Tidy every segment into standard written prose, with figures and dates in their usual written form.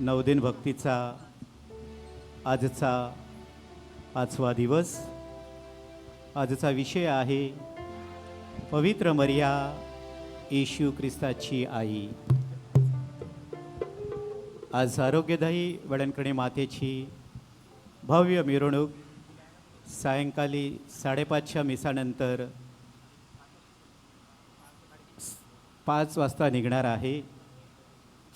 नवदिन भक्तीचा आजचा 5वा दिवस. आजचा विषय आहे पवित्र मरिया येशू ख्रिस्ताची आई. आज आरोग्यदायी वडणकणे मातेची भव्य मिरवणूक सायंकाळी 5:30च्या मिसानंतर 5 वाजता निघणार आहे.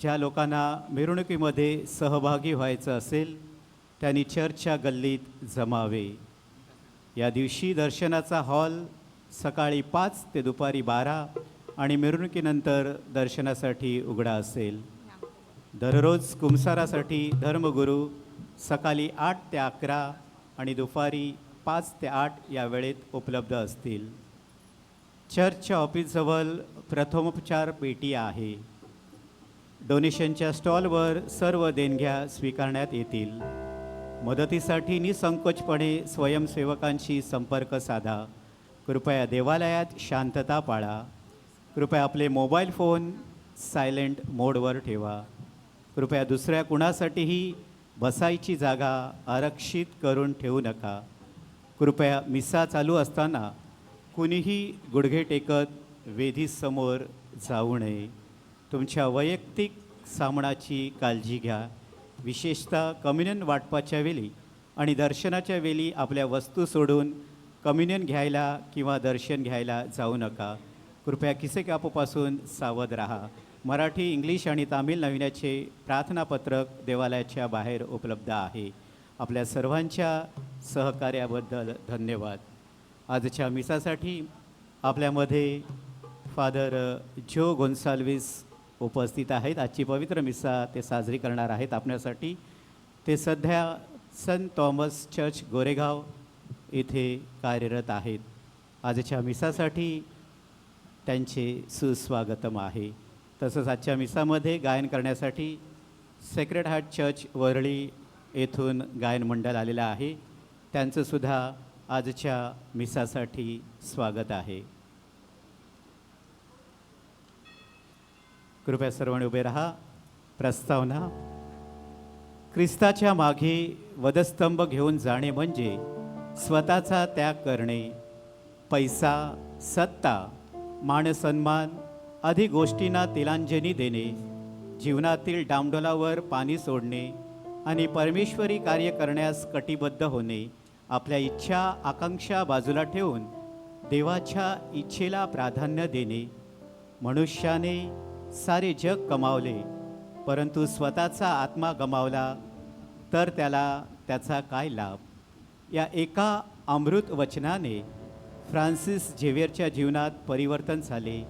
ज्या लोकांना मिरवणुकीमध्ये सहभागी व्हायचं असेल त्यांनी चर्चच्या गल्लीत जमावे. या दिवशी दर्शनाचा हॉल सकाळी 5 ते दुपारी 12 आणि मिरवणुकीनंतर दर्शनासाठी उघडा असेल. दररोज कुंसारासाठी धर्मगुरू सकाळी 8 ते 11 आणि दुपारी 5 ते 8 या वेळेत उपलब्ध असतील. चर्चच्या ऑफिसजवळ प्रथमोपचार पेटी आहे. डोनेशनच्या स्टॉलवर सर्व देणग्या स्वीकारण्यात येतील. मदतीसाठी निसंकोचपणे स्वयंसेवकांशी संपर्क साधा. कृपया देवालयात शांतता पाळा. कृपया आपले मोबाईल फोन सायलेंट मोडवर ठेवा. कृपया दुसऱ्या कुणासाठीही बसायची जागा आरक्षित करून ठेवू नका. कृपया मिसा चालू असताना कुणीही गुडघे टेकत वेदीसमोर जाऊ नये. तुमच्या वैयक्तिक सामानाची काळजी घ्या. विशेषतः कम्युनियन वाटपाच्या वेळी आणि दर्शनाच्या वेळी आपल्या वस्तू सोडून कम्युनियन घ्यायला किंवा दर्शन घ्यायला जाऊ नका. कृपया किसे कापूपासून सावध राहा. मराठी, इंग्लिश आणि तामिळ नविन्याचे प्रार्थनापत्रक देवालयाच्या बाहेर उपलब्ध आहे. आपल्या सर्वांच्या सहकार्याबद्दल धन्यवाद. आजच्या मिसासाठी आपल्यामध्ये फादर जो गोन्साल्विस उपस्थित आहेत. आजची पवित्र मिसा ते साजरी करणार आहेत आपल्यासाठी. ते सध्या संत थॉमस चर्च गोरेगाव येथे कार्यरत आहेत. आजच्या मिसासाठी त्यांचे सुस्वागतम आहे. तसंच आजच्या मिसामध्ये गायन करण्यासाठी सेक्रेड हार्ट चर्च वरळी येथून गायन मंडळ आलेलं आहे. त्यांचंसुद्धा आजच्या मिसासाठी स्वागत आहे. कृपया सर्वांनी उभे राहा. प्रस्तावना. ख्रिस्ताच्या मागे वधस्तंभ घेऊन जाणे म्हणजे स्वतःचा त्याग करणे. पैसा, सत्ता, मानसन्मान आदी गोष्टींना तिलांजली देणे, जीवनातील डामडोलावर पाणी सोडणे आणि परमेश्वरी कार्य करण्यास कटिबद्ध होणे, आपल्या इच्छा आकांक्षा बाजूला ठेवून देवाच्या इच्छेला प्राधान्य देणे. मनुष्याने सारे जग कमावले परंतु स्वतःचा आत्मा गमावला तर त्याला त्याचा काय लाभ. या एका अमृत वचनाने फ्रान्सिस झेवियरच्या जीवनात परिवर्तन झाले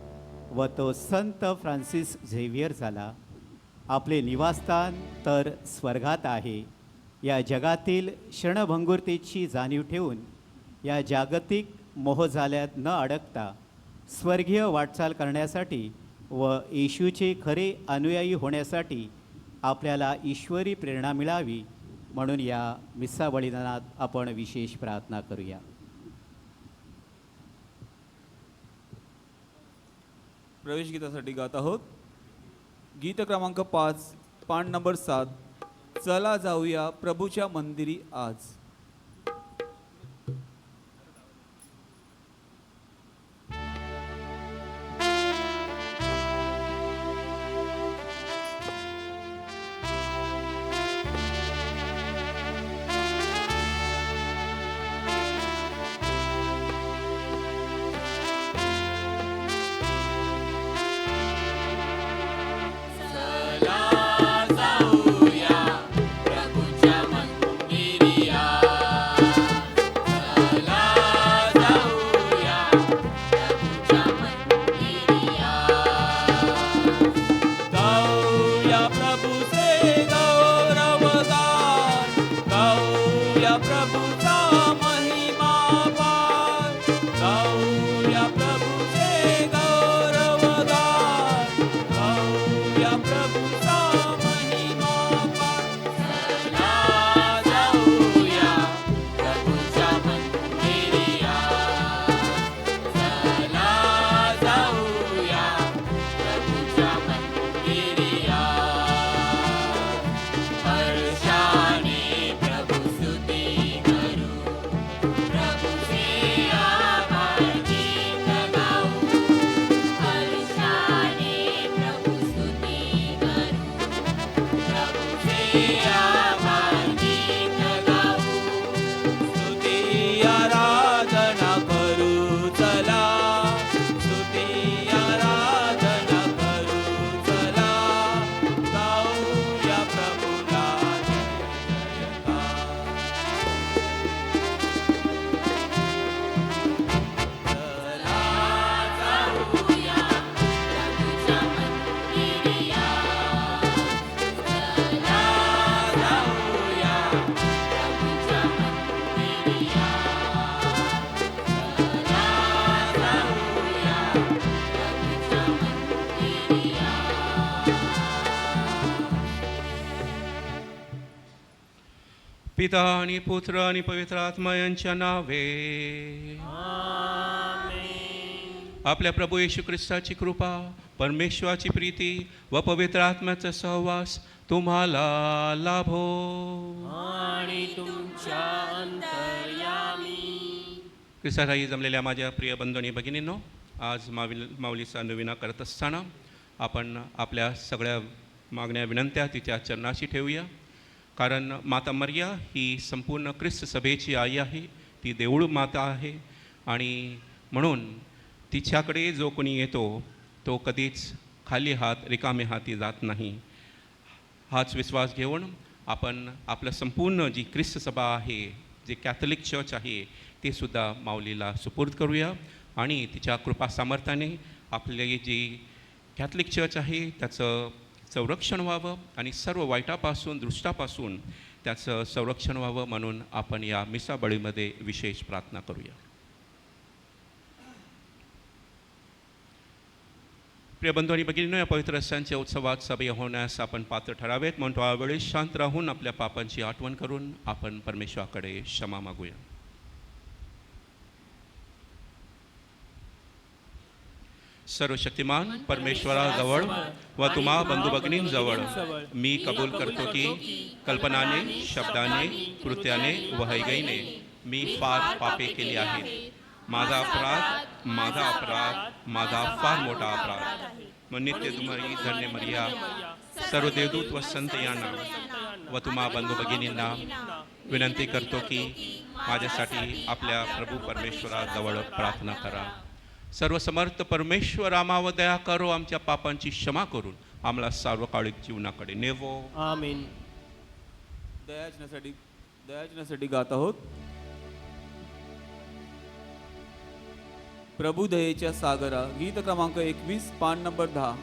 व तो संत फ्रान्सिस झेवियर झाला. आपले निवासस्थान तर स्वर्गात आहे. या जगातील क्षणभंगुरतेची जाणीव ठेवून या जागतिक मोहजाल्यात न अडकता स्वर्गीय वाटचाल करण्यासाठी व येशूचे खरे अनुयायी होण्यासाठी आपल्याला ईश्वरी प्रेरणा मिळावी म्हणून या मिसा बलिदानात आपण विशेष प्रार्थना करूया. प्रवेश गीतासाठी गात आहोत. गीत क्रमांक 5, पान नंबर 7. चला जाऊया प्रभूच्या मंदिरी आज. चला जाऊया प्रभूच्या मंदिरी आज. स्तुती आराधना करू चला, स्तुती आराधना करू चला, गाऊया प्रभूला पिता आणि पुत्र आणि पवित्र आत्मा यांच्या नावे आपल्या प्रभू येशू ख्रिस्ताची कृपा, परमेश्वराची प्रीती व पवित्र आत्म्याचा सहवास तुम्हाला लाभो. आणि तुमच्या अंतर्यामी. ख्रिस्तासाठी जमलेल्या माझ्या प्रिय बंधू आणि भगिनींनो, आज माऊलीचा नविना करत असताना आपण आपल्या सगळ्या मागण्या विनंत्या तिच्या चरणाशी ठेवूया. कारण माता मरिया ही संपूर्ण ख्रिस्त सभेची आई आहे, ती देऊळ माता आहे आणि म्हणून तिच्याकडे जो कोणी येतो तो कधीच खाली हात रिकामे हाती जात नाही. हाच विश्वास घेऊन आपण आपलं संपूर्ण जी ख्रिस्त सभा आहे, जे कॅथलिक चर्च आहे, ते सुद्धा माऊलीला सुपूर्द करूया आणि तिच्या कृपा सामर्थ्याने आपले जी कॅथलिक चर्च आहे त्याचं संरक्षण व्हावं आणि सर्व वाईटापासून दृष्टापासून त्याचं संरक्षण व्हावं म्हणून आपण या मिसाबळीमध्ये विशेष प्रार्थना करूया. प्रिय बंधू आणि भगिनींनो, या पवित्र रस्त्यांच्या उत्सवात सभा होण्यास आपण पात्र ठरावेत म्हणून त्यावेळी शांत राहून आपल्या पापांची आठवण करून आपण परमेश्वराकडे क्षमा मागूया. सर्वशक्तिमान परमेश्वराजवळ व तुम्हा बंधू भगिनींजवळ मी कबूल करतो की कल्पनाने, शब्दाने, कृत्याने व हैगईने मी फार पापे केली आहेत. माझा अपराध, माझा फार मोठा अपराध. मग नित्य तुम्हारी धन्य मरिया, सर्व देवदूत व संत यांना व तुम्हा बंधू भगिनींना विनंती करतो की माझ्यासाठी आपल्या प्रभू परमेश्वराजवळ प्रार्थना करा. सर्वसमर्थ परमेश्वर आम्हावर दया करो, आमच्या पापांची क्षमा करून आम्हाला सार्वकालिक जीवनाकडे नेवो. आमीन. दयाचनासाठी गात आहोत. प्रभू दयेच्या सागरा, गीत क्रमांक 21, पान नंबर 10.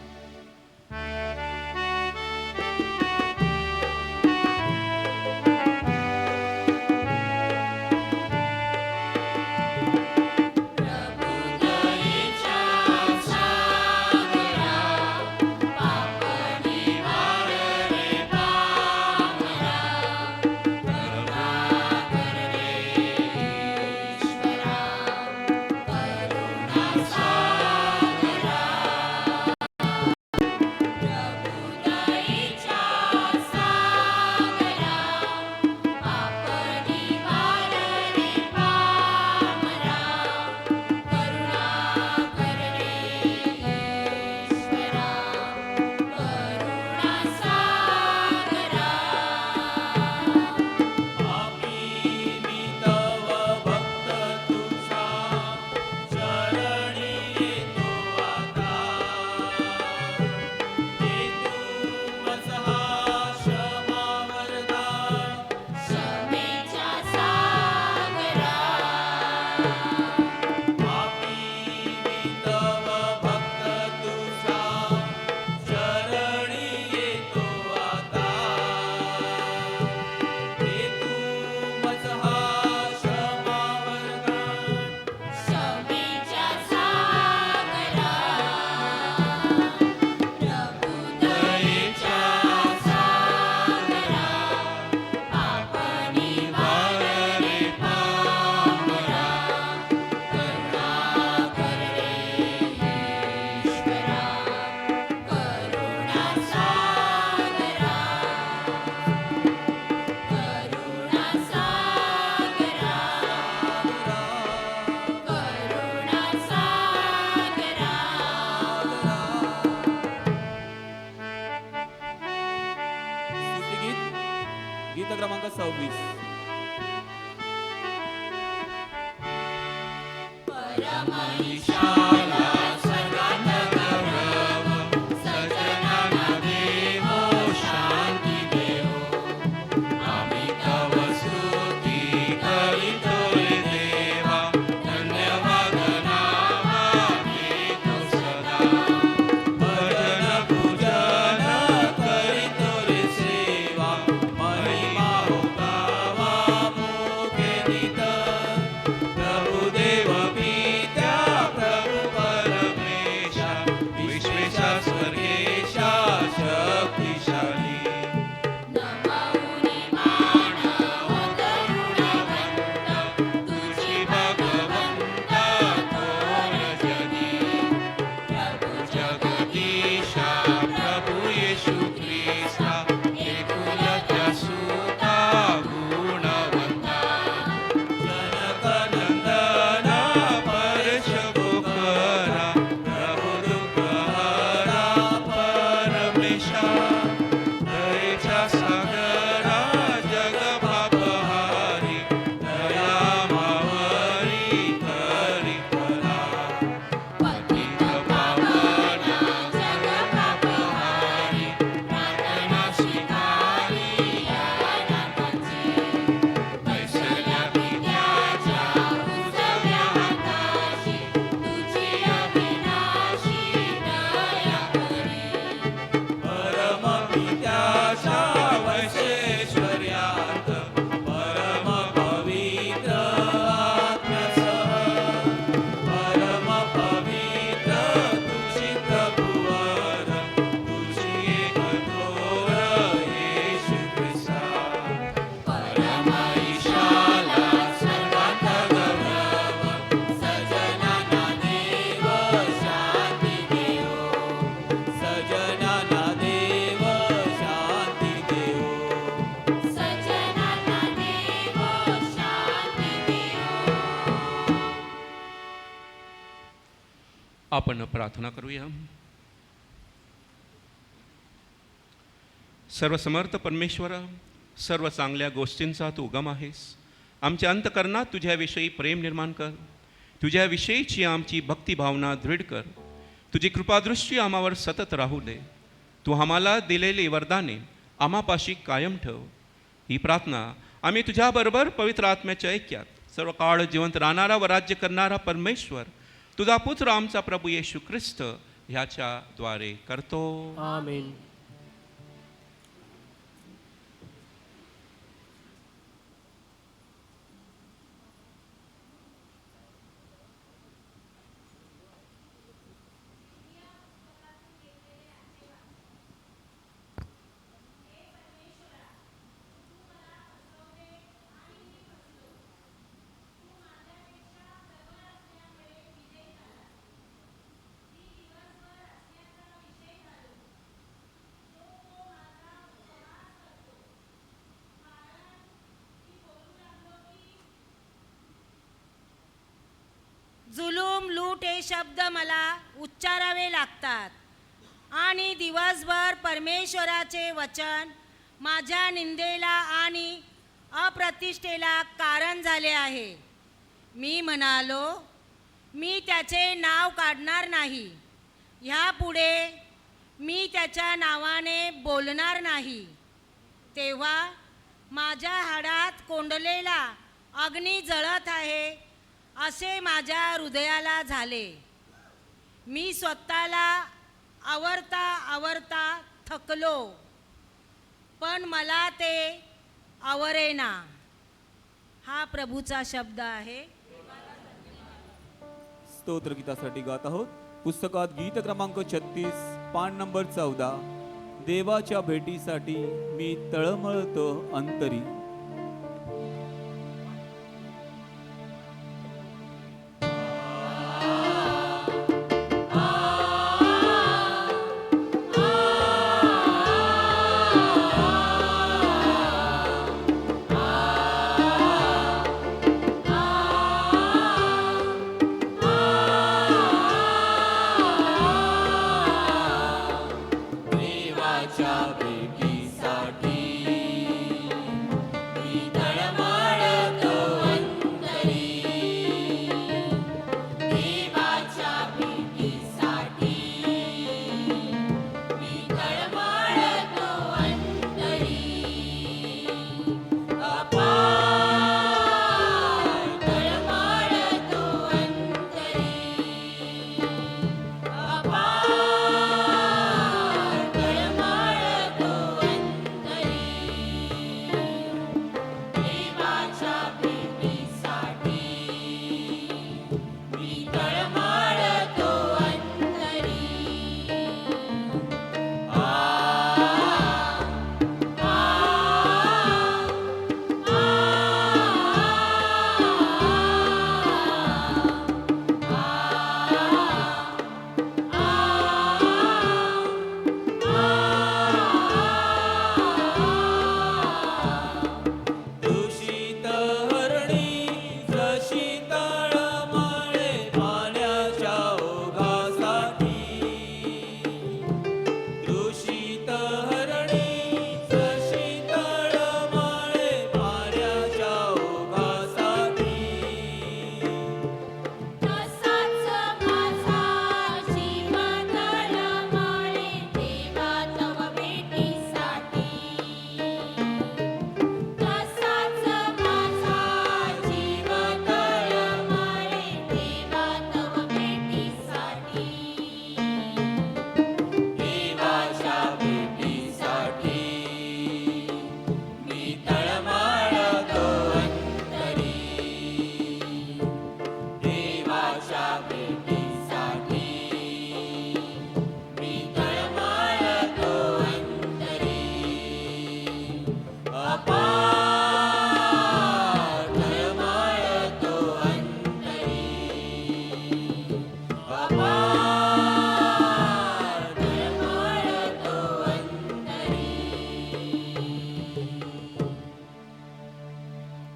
गीत क्रमांक 26. आपण प्रार्थना करूया. सर्वसमर्थ परमेश्वर, सर्व चांगल्या गोष्टींचा तू उगम आहेस. आमच्या अंतकरणात तुझ्याविषयी प्रेम निर्माण कर. तुझ्याविषयीची आमची भक्तिभावना दृढ कर. तुझी कृपादृष्टी आम्हावर सतत राहू दे. तू आम्हाला दिलेली वरदाने आम्हापाशी कायम ठेव. ही प्रार्थना आम्ही तुझ्याबरोबर पवित्र आत्म्याच्या ऐक्यात सर्व काळ जिवंत राहणारा व राज्य करणारा परमेश्वर तुझा पुत्र आमचा प्रभू येशू ख्रिस्त ह्याच्याद्वारे करतो. आमेन. जुलूम, लूट हे शब्द मला उच्चारावे लागतात आणि दिवसभर परमेश्वराचे वचन माझ्या निंदेला आणि अप्रतिष्ठेला कारण झाले आहे. मी म्हणालो, मी त्याचे नाव काढणार नाही. ह्यापुढे मी त्याच्या नावाने बोलणार नाही. तेव्हा माझ्या हाडात कोंडलेला अग्नी जळत आहे असे माझ्या हृदयाला झाले. मी स्वतःला आवरता आवरता थकलो, पण मला ते आवरेना. हा प्रभूचा शब्द आहे. स्तोत्र गीतासाठी गात आहोत. पुस्तकात गीत क्रमांक 36 पान नंबर 14. देवाच्या भेटीसाठी मी तळमळतो अंतरी.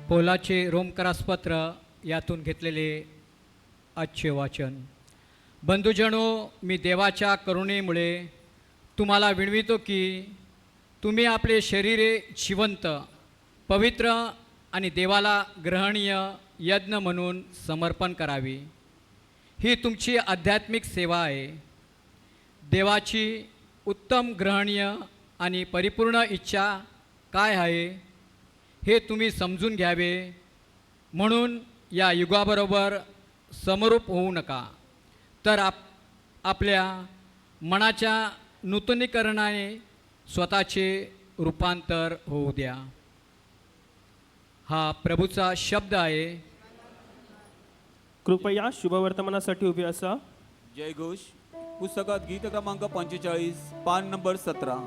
पौलाचे रोमकरासपत्र यातून घेतलेले आजचे वाचन. बंधुजनो, मी देवाच्या करुणेमुळे तुम्हाला विनवितो की तुम्ही आपले शरीरे जिवंत, पवित्र आणि देवाला ग्रहणीय यज्ञ म्हणून समर्पण करावी. ही तुमची आध्यात्मिक सेवा आहे. देवाची उत्तम, ग्रहणीय आणि परिपूर्ण इच्छा काय आहे हे तुम्ही समजून घ्यावे. म्हणून या युगाबरोबर समरूप होऊ नका, तर आपल्या मनाच्या नूतनीकरणाने स्वतःचे रूपांतर होऊ द्या. हा प्रभूचा शब्द आहे. कृपया शुभवर्तमानासाठी उभे असा. जयघोष. पुस्तकात गीत क्रमांक 45 पान नंबर 17.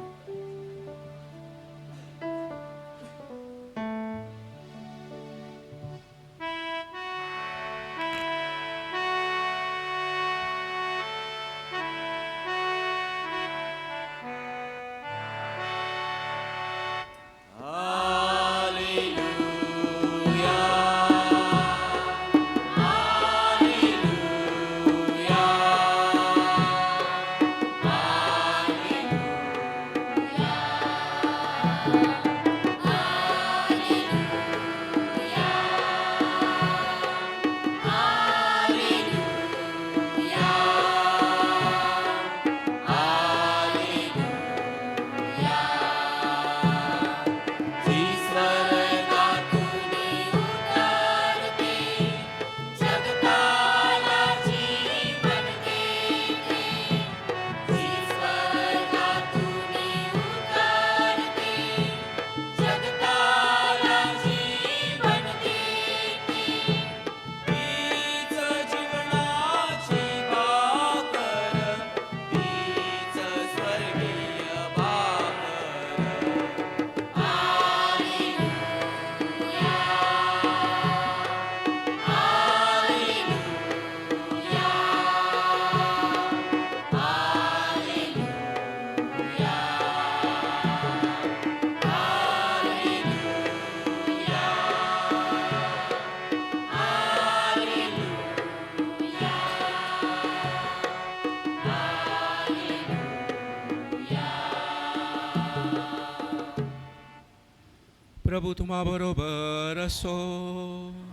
प्रभू तुम्हाबरोबर असो.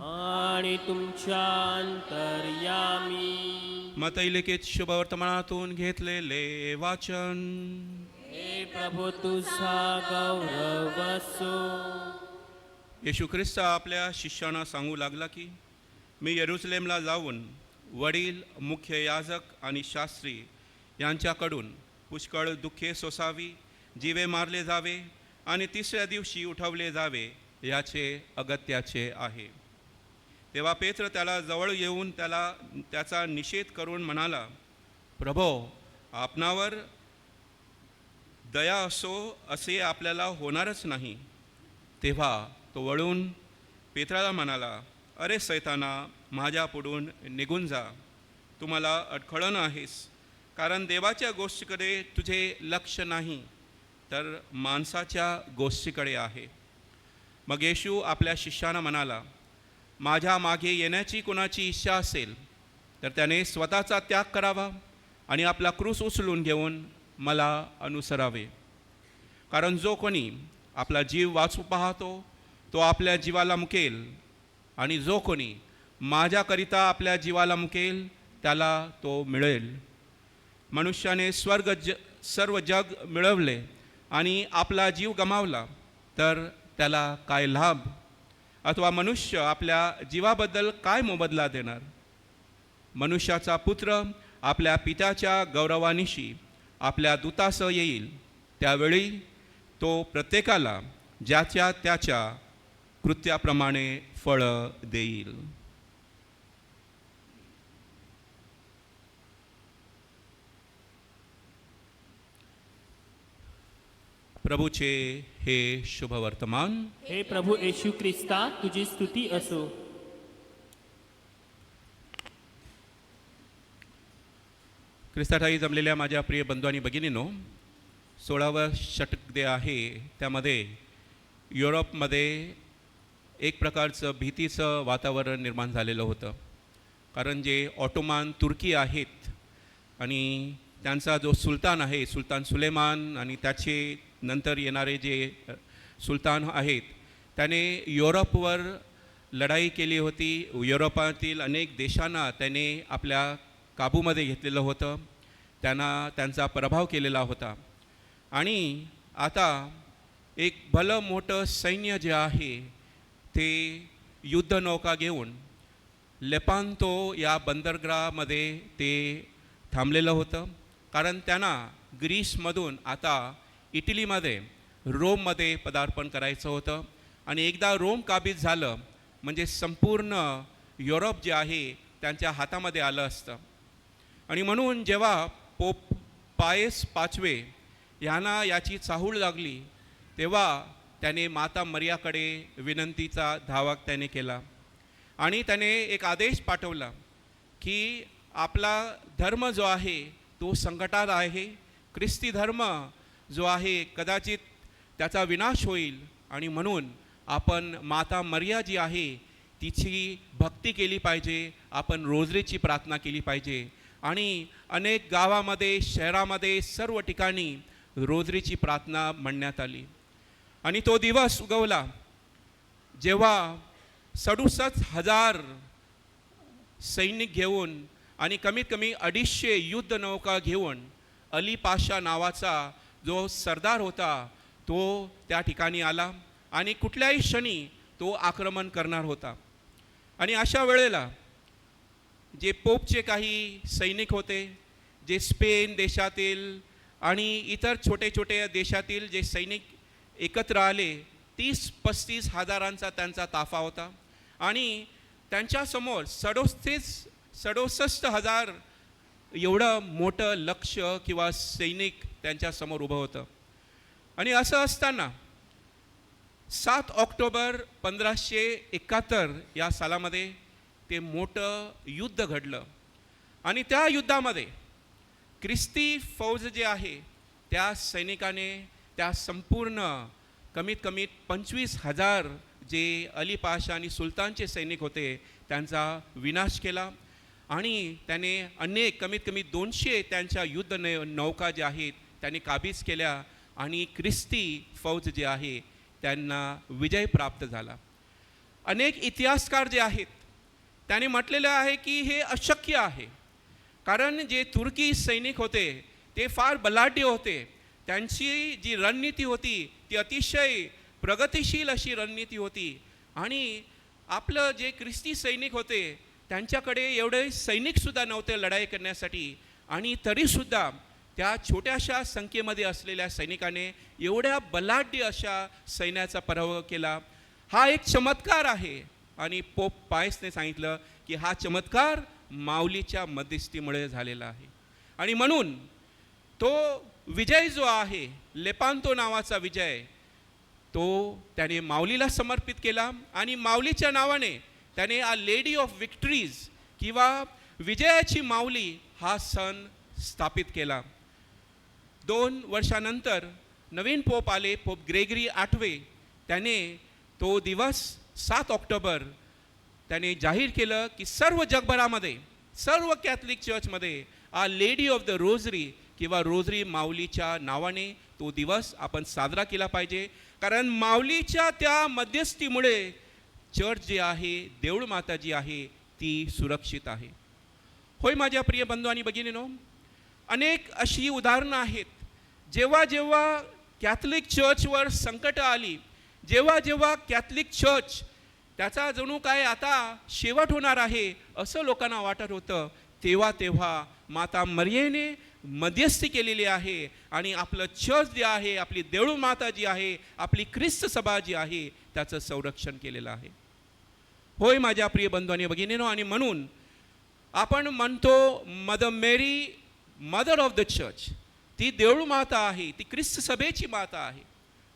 आणि तुमच्या अंतर्यामी. मत्ती लिखित शुभवर्तमानातून घेतलेले वाचन. हे प्रभू तुझा गौरव असो. येशू ख्रिस्त आपल्या शिष्यांना सांगू लागला की मी येरुसलेमला जाऊन वडील, मुख्य याजक आणि शास्त्री यांच्याकडून पुष्कळ दुःखे सोसावी, जीवे मारले जावे आणि तिसऱ्या दिवशी उठवले जावे याचे अगत्याचे आहे. तेव्हा पेत्र त्याला जवळ येऊन त्याचा निषेध करून म्हणाला, प्रभो, आपणावर दया असो असे आपल्याला होणारच नाही. तेव्हा तो वळून पेत्राला म्हणाला, अरे सैताना, माझ्या पुढून निघून जा. तू मला अडखळण आहेस, कारण देवाच्या गोष्टीकडे तुझे लक्ष नाही, तर माणसाच्या गोष्टीकडे आहे. मग येशू आपल्या शिष्यांना म्हणाला, माझ्या मागे येण्याची कोणाची इच्छा असेल तर त्याने स्वतःचा त्याग करावा आणि आपला क्रूस उचलून घेऊन मला अनुसरावे. कारण जो कोणी आपला जीव वाचू पाहतो तो आपल्या जीवाला मुकेल, आणि जो कोणी माझ्याकरिता आपल्या जीवाला मुकेल त्याला तो मिळेल. मनुष्याने सर्व जग मिळवले आणि आपला जीव गमावला तर त्याला काय लाभ? अथवा मनुष्य आपल्या जीवाबद्दल काय मोबदला देणार? मनुष्याचा पुत्र आपल्या पित्याच्या गौरवानिशी आपल्या दूतासह येईल, त्यावेळी तो प्रत्येकाला ज्याच्या त्याच्या कृत्याप्रमाणे फळ देईल. प्रभूचे हे शुभवर्तमान. हे प्रभू येशू ख्रिस्ता, तुझी स्तुती असो. ख्रिस्ताठाई जमलेल्या माझ्या प्रिय बंधू आणि भगिनींनो, 16वं शतक जे आहे त्यामध्ये युरोपमध्ये एक प्रकारचं भीतीचं वातावरण निर्माण झालेलं होतं. कारण जे ऑटोमान तुर्की आहेत आणि त्यांचा जो सुलतान आहे, सुलतान सुलेमान, आणि त्याचे नंतर येणारे जे सुलतान आहेत, त्याने युरोपवर लढाई केली होती. युरोपातील अनेक देशांना त्याने आपल्या काबूमध्ये घेतलेलं होतं. त्यांचा प्रभाव केलेला होता. आणि आता एक भलं मोठं सैन्य जे आहे ते युद्धनौका घेऊन लेपांतो या बंदरगाहामध्ये ते थांबलेलं होतं. कारण त्यांना ग्रीसमधून आता इटलीमध्ये, रोममध्ये पदार्पण करायचं होतं. आणि एकदा रोम काबीज झालं म्हणजे संपूर्ण युरोप जे आहे त्यांच्या हातामध्ये आलं असतं. आणि म्हणून जेव्हा पोप पायस पाचवे यांना याची चाहूल लागली तेव्हा त्याने माता मरियाकडे विनंतीचा धावा त्याने केला. आणि त्याने एक आदेश पाठवला की आपला धर्म जो आहे तो संकटात आहे. ख्रिस्ती धर्म जो आहे कदाचित त्याचा विनाश होईल. आणि म्हणून आपण माता मरिया जी आहे तिची भक्ती केली पाहिजे, आपण रोजरीची प्रार्थना केली पाहिजे. आणि अनेक गावामध्ये, शहरामध्ये, सर्व ठिकाणी रोजरीची प्रार्थना म्हणण्यात आली. आणि तो दिवस उगवला जेव्हा 67,000 सैनिक घेऊन आणि कमीत कमी 250 युद्धनौका घेऊन अली पाशा नावाचा जो सरदार होता तो त्या ठिकाणी आला आणि कुठल्याही क्षणी तो आक्रमण करणार होता. आणि अशा वेळेला जे पोपचे काही सैनिक होते, जे स्पेन देशातील आणि इतर छोटे छोटे देशातील जे सैनिक एकत्र आले, 30-35 हजारांचा त्यांचा ताफा होता. आणि त्यांच्यासमोर 67,000 एवढं मोठं लक्ष किंवा सैनिक त्यांच्यासमोर उभं होतं. आणि असं असताना 7 ऑक्टोबर 1571 या सालामध्ये ते मोठं युद्ध घडलं. आणि त्या युद्धामध्ये ख्रिस्ती फौज जे आहे त्या सैनिकाने त्या संपूर्ण कमीत कमी 25,000 जे अली पाशा आणि सुलतानचे सैनिक होते त्यांचा विनाश केला. आणि त्याने अनेक कमीत कमी 200 त्यांच्या युद्ध नौका ज्या आहेत त्यांनी काबीज केल्या. आणि ख्रिस्ती फौज जे आहे त्यांना विजय प्राप्त झाला. अनेक इतिहासकार जे आहेत त्यांनी म्हटलेलं आहे की हे अशक्य आहे. कारण जे तुर्की सैनिक होते ते फार बलाढ्य होते. त्यांची जी रणनीती होती ती अतिशय प्रगतिशील अशी रणनीती होती. आणि आपलं जे ख्रिस्ती सैनिक होते त्यांच्याकडे एवढे सैनिकसुद्धा नव्हते लढाई करण्यासाठी. आणि तरीसुद्धा त्या छोट्याशा संख्येमध्ये असलेल्या सैनिकाने एवढ्या बलाढ्य अशा सैन्याचा पराभव केला. हा एक चमत्कार आहे. आणि पोप पायसने सांगितलं की हा चमत्कार माऊलीच्या मध्यस्थीमुळे झालेला आहे. आणि म्हणून तो विजय जो आहे, लेपांतो नावाचा विजय, तो त्याने माऊलीला समर्पित केला. आणि माऊलीच्या नावाने त्याने आ लेडी ऑफ विक्ट्रीज किंवा विजयाची माऊली हा सण स्थापित केला. 2 वर्षानंतर नवीन पोप आले, पोप ग्रेगरी 8वे. त्याने तो दिवस 7 ऑक्टोबर त्याने जाहीर केलं की सर्व जगभरामध्ये, सर्व कॅथलिक चर्चमध्ये आ लेडी ऑफ द रोजरी किंवा रोजरी माऊलीच्या नावाने तो दिवस आपण साजरा केला पाहिजे. कारण माऊलीच्या त्या मध्यस्थीमुळे चर्च जे आहे, देऊळ माता जी आहे ती सुरक्षित आहे. होय माझ्या प्रिय बंधू आणि भगिनींनो, अनेक अशी उदाहरणं आहेत. जेव्हा जेव्हा कॅथलिक चर्चवर संकट आली, जेव्हा जेव्हा कॅथलिक चर्च त्याचा जणू काय आता शेवट होणार आहे असं लोकांना वाटत होतं, तेव्हा तेव्हा माता मरियेने मध्यस्थी केलेली आहे. आणि आपलं चर्च जे आहे, आपली देऊळ माता जी आहे, आपली ख्रिस्त सभा जी आहे त्याचं संरक्षण केलेलं आहे. होय माझ्या प्रिय बंधू आणि भगिनींनो, आणि म्हणून आपण म्हणतो mother Mary, mother of the church, ती देऊळ माता आहे, ती ख्रिस्त सभेची माता आहे.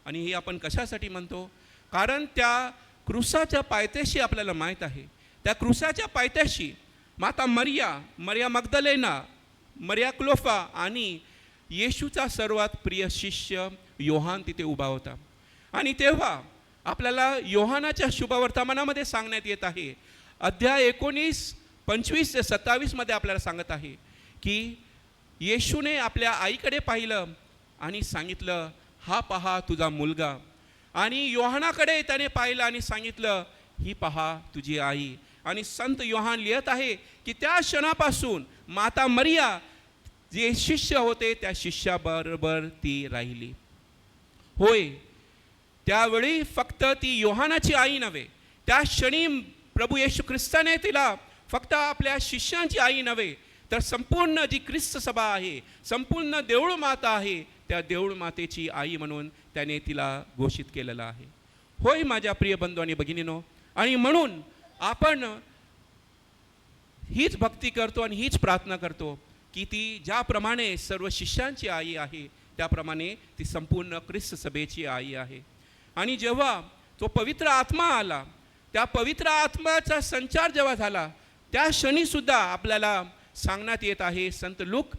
आणि ही आपण कशासाठी म्हणतो? कारण त्या क्रुसाच्या पायथ्याशी आपल्याला माहीत आहे, त्या क्रुसाच्या पायथ्याशी माता मरिया, मरिया मगदलेना, मरिया क्लोफा आणि येशूचा सर्वात प्रिय शिष्य योहान तिथे उभा होता. आणि तेव्हा आपल्याला योहानाच्या शुभवर्तमानामध्ये सांगण्यात येत आहे. अध्याय 19, 25 ते 27 मध्ये आपल्याला सांगत आहे की येशूने आपल्या आईकडे पाहिलं आणि सांगितलं, हा पहा तुझा मुलगा. आणि योहानाकडे त्याने पाहिलं आणि सांगितलं, ही पहा तुझी आई. आणि संत योहान लिहत आहे की त्या क्षणापासून माता मरिया जे शिष्य होते त्या शिष्याबरोबर ती राहिली. होय, त्यावेळी फक्त ती योहानाची आई नव्हे, त्या क्षणी प्रभू येशू ख्रिस्ताने तिला फक्त आपल्या शिष्यांची आई नव्हे, तर संपूर्ण जी ख्रिस्त सभा आहे, संपूर्ण देऊळ माता आहे, त्या देऊळ मातेची आई म्हणून त्याने तिला घोषित केलेलं आहे. होय माझ्या प्रिय बंधू आणि भगिनीनो, आणि म्हणून आपण हीच भक्ती करतो आणि हीच प्रार्थना करतो की ती ज्याप्रमाणे सर्व शिष्यांची आई आहे, त्याप्रमाणे ती संपूर्ण ख्रिस्त सभेची आई आहे. आणि जेव्हा तो पवित्र आत्मा आला, त्या पवित्र आत्म्याचा संचार जेव्हा झाला, त्या क्षणीसुद्धा आपल्याला सांगण्यात येत आहे, संत लूक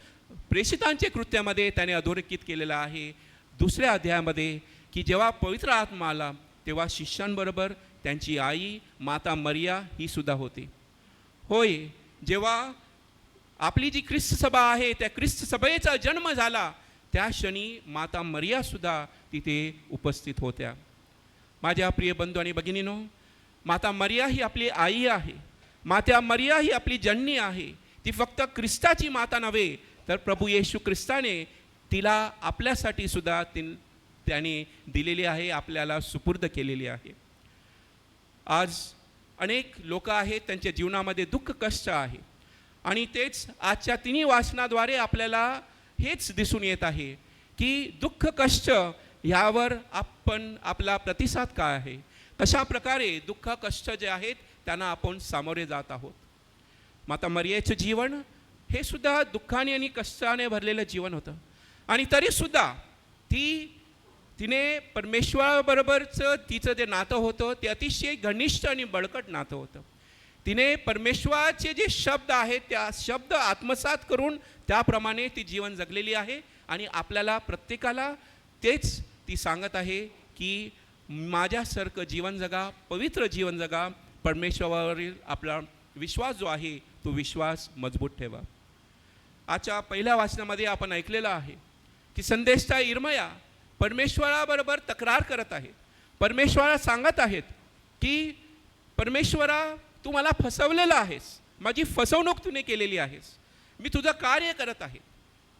प्रेषितांचे कृत्यामध्ये त्याने अधोरेखित केलेलं आहे 2ऱ्या अध्यायामध्ये, की जेव्हा पवित्र आत्मा आला तेव्हा शिष्यांबरोबर त्यांची आई माता मरिया ही सुद्धा होती. होय, जेव्हा आपली जी ख्रिस्त सभा आहे त्या ख्रिस्त सभेचा जन्म झाला, त्या क्षणी माता मरिया सुद्धा तिथे उपस्थित होत्या. माझ्या प्रिय बंधू आणि भगिनीनो, माता मरिया ही आपली आई आहे. माता मरिया ही आपली जननी आहे. ती फक्त ख्रिस्ताची माता नव्हे, तर प्रभू येशू ख्रिस्ताने तिला आपल्यासाठी सुद्धा त्याने दिलेली आहे, आपल्याला सुपूर्द केलेली आहे. आज अनेक लोक आहेत, त्यांच्या जीवनामध्ये दुःख कष्ट आहे, आणि तेच आजच्या तिन्ही वाचनाद्वारे आपल्याला हेच दिसून येत आहे की दुःख कष्ट ह्यावर आपला प्रतिसाद काय आहे, कशा प्रकारे दुःख कष्ट जे आहेत त्यांना आपण सामोरे जात आहोत. माता मरियेचं जीवन हे सुद्धा दुःखाने आणि कष्टाने भरलेलं जीवन होतं, आणि तरीसुद्धा तिने परमेश्वराबरोबरचं तिचं जे नातं होतं ते अतिशय घनिष्ठ आणि बळकट नातं होतं. तिने परमेश्वराचे जे शब्द आहेत त्या शब्द आत्मसात करून त्याप्रमाणे ती जीवन जगलेली आहे, आणि आपल्याला प्रत्येकाला तेच ती सांगत आहे की माझ्यासारखं जीवन जगा, पवित्र जीवन जगा, परमेश्वरावरील आपला विश्वास जो आहे तो विश्वास मजबूत ठेवा. आजच्या पहिल्या वाचनामध्ये आपण ऐकलेलं आहे की संदेष्टा इर्मया परमेश्वराबरोबर तक्रार करत आहेत. परमेश्वराला सांगत आहेत की परमेश्वरा, तू मला फसवलेलं आहेस, माझी फसवणूक तूने केलेली आहेस, मी तुझं कार्य करत आहे.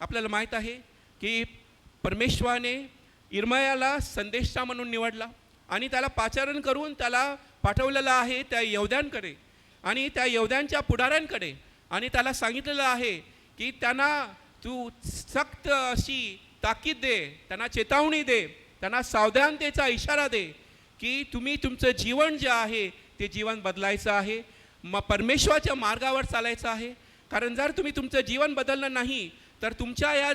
आपल्याला माहीत आहे की परमेश्वराने इर्मयाला संदेष्टा म्हणून निवडला आणि त्याला पाचारण करून त्याला पाठवलेलं आहे त्या यहूद्यांकडे आणि त्या यहूद्यांच्या पुढाऱ्यांकडे, आणि त्याला सांगितलेलं आहे की त्यांना तू सक्त अशी ताकीद दे, त्यांना चेतावणी दे, त्यांना सावधानतेचा इशारा दे की तुम्ही तुमचं जीवन जे आहे ते जीवन बदलायचं आहे, परमेश्वराच्या मार्गावर चालायचं आहे. कारण जर तुम्ही तुमचं जीवन बदललं नाही तर तुमच्या या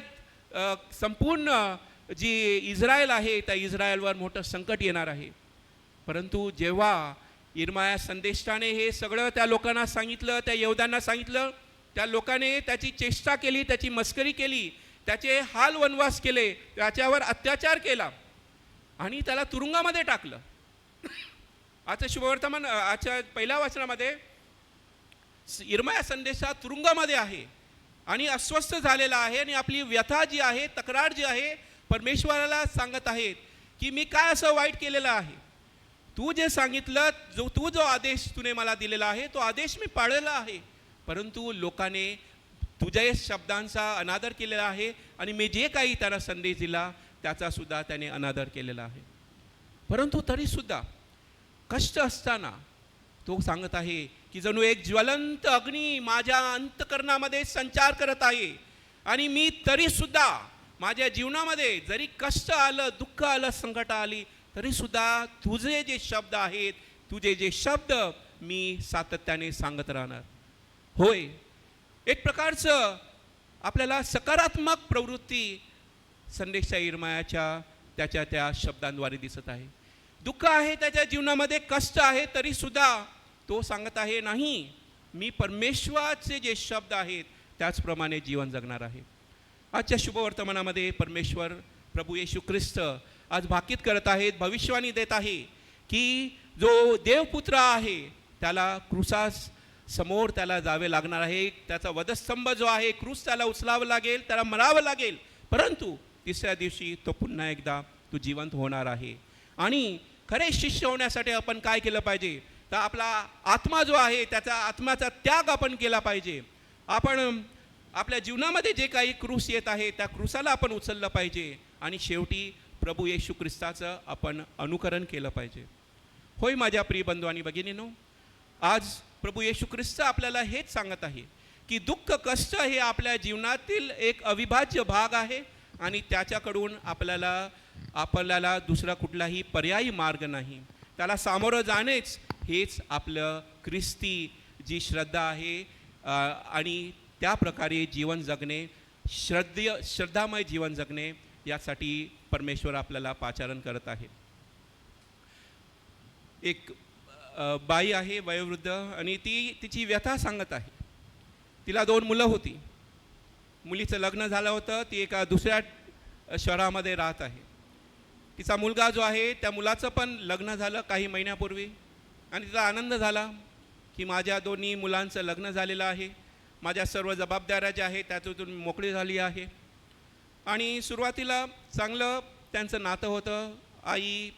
संपूर्ण जी इस्रायल आहे त्या इस्रायलवर मोठं संकट येणार आहे. परंतु जेव्हा इर्मया संदेष्टाने हे सगळं त्या लोकांना सांगितलं, त्या यहूद्यांना सांगितलं, त्या लोकांनी त्याची चेष्टा केली, त्याची मस्करी केली, त्याचे हाल वनवास केले, त्याच्यावर अत्याचार केला आणि त्याला तुरुंगामध्ये टाकलं. आजचं शुभवर्तमान आजच्या पहिल्या वाचनामध्ये इर्मया संदेशा तुरुंगामध्ये आहे आणि अस्वस्थ झालेला आहे, आणि आपली व्यथा जी आहे, तक्रार जी आहे, परमेश्वराला सांगत आहेत की मी काय असं वाईट केलेलं आहे, तू जे सांगितलं, तू जो आदेश तुने मला दिलेला आहे तो आदेश मी पाळलेला आहे, परंतु लोकांनी तुझ्या शब्दांचा अनादर केलेला आहे, आणि मी जे काही त्याला संदेश दिला त्याचा सुद्धा त्याने अनादर केलेला आहे. परंतु तरीसुद्धा कष्ट असताना तो सांगत आहे की जणू एक ज्वलंत अग्नी माझ्या अंतकरणामध्ये संचार करत आहे, आणि मी तरीसुद्धा माझ्या जीवनामध्ये जरी कष्ट आलं, दुःख आलं, संकट आली, तरीसुद्धा तुझे जे शब्द आहेत, तुझे जे शब्द मी सातत्याने सांगत राहणार. होय, एक प्रकारचं आपल्याला सकारात्मक प्रवृत्ती संदेशा इर्मयाच्या त्याच्या त्या शब्दांद्वारे दिसत आहे. दुःख आहे त्याच्या जीवनामध्ये, कष्ट आहे, तरीसुद्धा तो सांगत आहे नाही, मी परमेश्वराचे जे शब्द आहेत त्याचप्रमाणे जीवन जगणार आहे. आजच्या शुभवर्तमानामध्ये परमेश्वर प्रभू येशू ख्रिस्त आज भाकीत करत आहेत, भविष्यवाणी देत आहे की जो देवपुत्र आहे त्याला क्रूसास समोर त्याला जावे लागणार आहे, त्याचा वधस्तंभ जो आहे क्रूस त्याला उचलावं लागेल, त्याला मरावं लागेल, परंतु तिसऱ्या दिवशी तो पुन्हा एकदा तो जिवंत होणार आहे. आणि खरे शिष्य होण्यासाठी आपण काय केलं पाहिजे, तर आपला आत्मा जो आहे त्याचा आत्म्याचा त्याग आपण केला पाहिजे. आपण आपल्या जीवनामध्ये जे काही क्रूस येत आहे त्या क्रूसाला आपण उचललं पाहिजे आणि शेवटी प्रभू येशू ख्रिस्ताचं आपण अनुकरण केलं पाहिजे. होय माझ्या प्रिय बंधू आणि भगिनींनो, आज प्रभू येशू ख्रिस्त आपल्याला हेच सांगत आहे की दुःख कष्ट हे आपल्या जीवनातील एक अविभाज्य भाग आहे आणि त्याच्याकडून आपल्याला दुसरा कुठलाही पर्यायी मार्ग नाही. त्याला सामोरं जाणेच हेच आपलं ख्रिस्ती जी श्रद्धा आहे आणि त्या प्रकारे जीवन जगणे, श्रद्धामय जीवन जगणे, यासाठी परमेश्वर आपल्याला पाचारण करत आहे. एक बाई आहे वयोवृद्ध आणि ती तिची व्यथा सांगत आहे. तिला 2 मुलं होती. मुलीचं लग्न झालं होतं, ती एका दुसऱ्या शहरामध्ये राहत आहे. तिचा मुलगा जो आहे त्या मुलाचं पण लग्न झालं काही महिन्यापूर्वी आणि तिचा आनंद झाला की माझ्या 2 मुलांचं लग्न झालेलं आहे, माझ्या सर्व जबाबदाऱ्या ज्या आहेत त्यातून मोकळी झाली आहे. आणि सुरुवातीला चांगलं त्यांचं नातं होतं. आई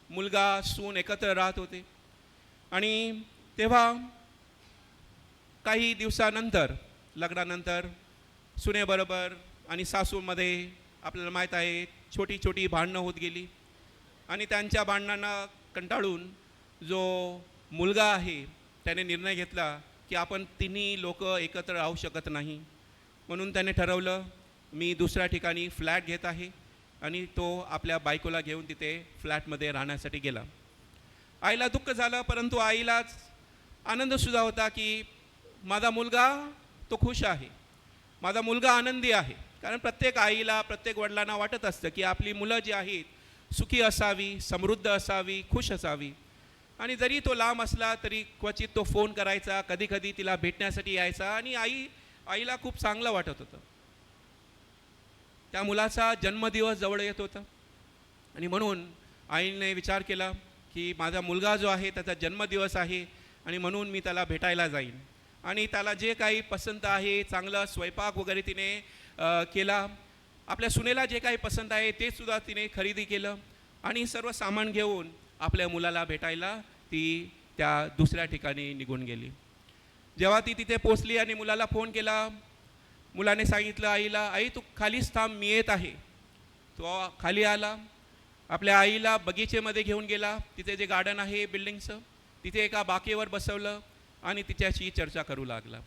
मुलगा सून एकत्र राहत होते आणि तेव्हा काही दिवसानंतर लग्नानंतर सुनेबरोबर आणि सासूमध्ये आपल्याला माहीत आहे छोटी छोटी भांडणं होत गेली आणि त्यांच्या भांडणांना कंटाळून जो मुलगा आहे त्याने निर्णय घेतला की आपण तिन्ही लोक एकत्र राहू शकत नाही. म्हणून त्याने ठरवलं मी दुसऱ्या ठिकाणी फ्लॅट घेत आहे आणि तो आपल्या बायकोला घेऊन तिथे फ्लॅटमध्ये राहण्यासाठी गेला. आईला दुःख झालं, परंतु आईलाच आनंदसुद्धा होता की माझा मुलगा तो खुश आहे, माझा मुलगा आनंदी आहे. कारण प्रत्येक आईला प्रत्येक वडिलांना वाटत असतं की आपली मुलं जी आहेत सुखी असावी, समृद्ध असावी, खुश असावी. आणि जरी तो लांब असला तरी क्वचित तो फोन करायचा, कधीकधी तिला भेटण्यासाठी यायचा आणि आईला खूप चांगलं वाटत होतं. त्या मुलाचा जन्मदिवस जवळ येत होता आणि म्हणून आईने विचार केला की माझा मुलगा जो आहे त्याचा जन्मदिवस आहे आणि म्हणून मी त्याला भेटायला जाईन. आणि त्याला जे काही पसंत आहे, चांगलं स्वयंपाक वगैरे तिने केला. आपल्या सुनेला जे काही पसंत आहे ते सुद्धा तिने खरेदी केलं आणि सर्व सामान घेऊन आपल्या मुलाला भेटायला ती त्या दुसऱ्या ठिकाणी निघून गेली. जेव्हा ती तिथे पोचली आणि मुलाला फोन केला, मुलाने सांगितलं आईला, आई तू खालीच थांब, मी येत आहे. तो खाली आला, आपल्या आईला बगीचेमध्ये घेऊन गेला. तिथे जे गार्डन आहे बिल्डिंगचं, तिथे एका बाकेवर बसवलं आणि तिच्याशी चर्चा करू लागला.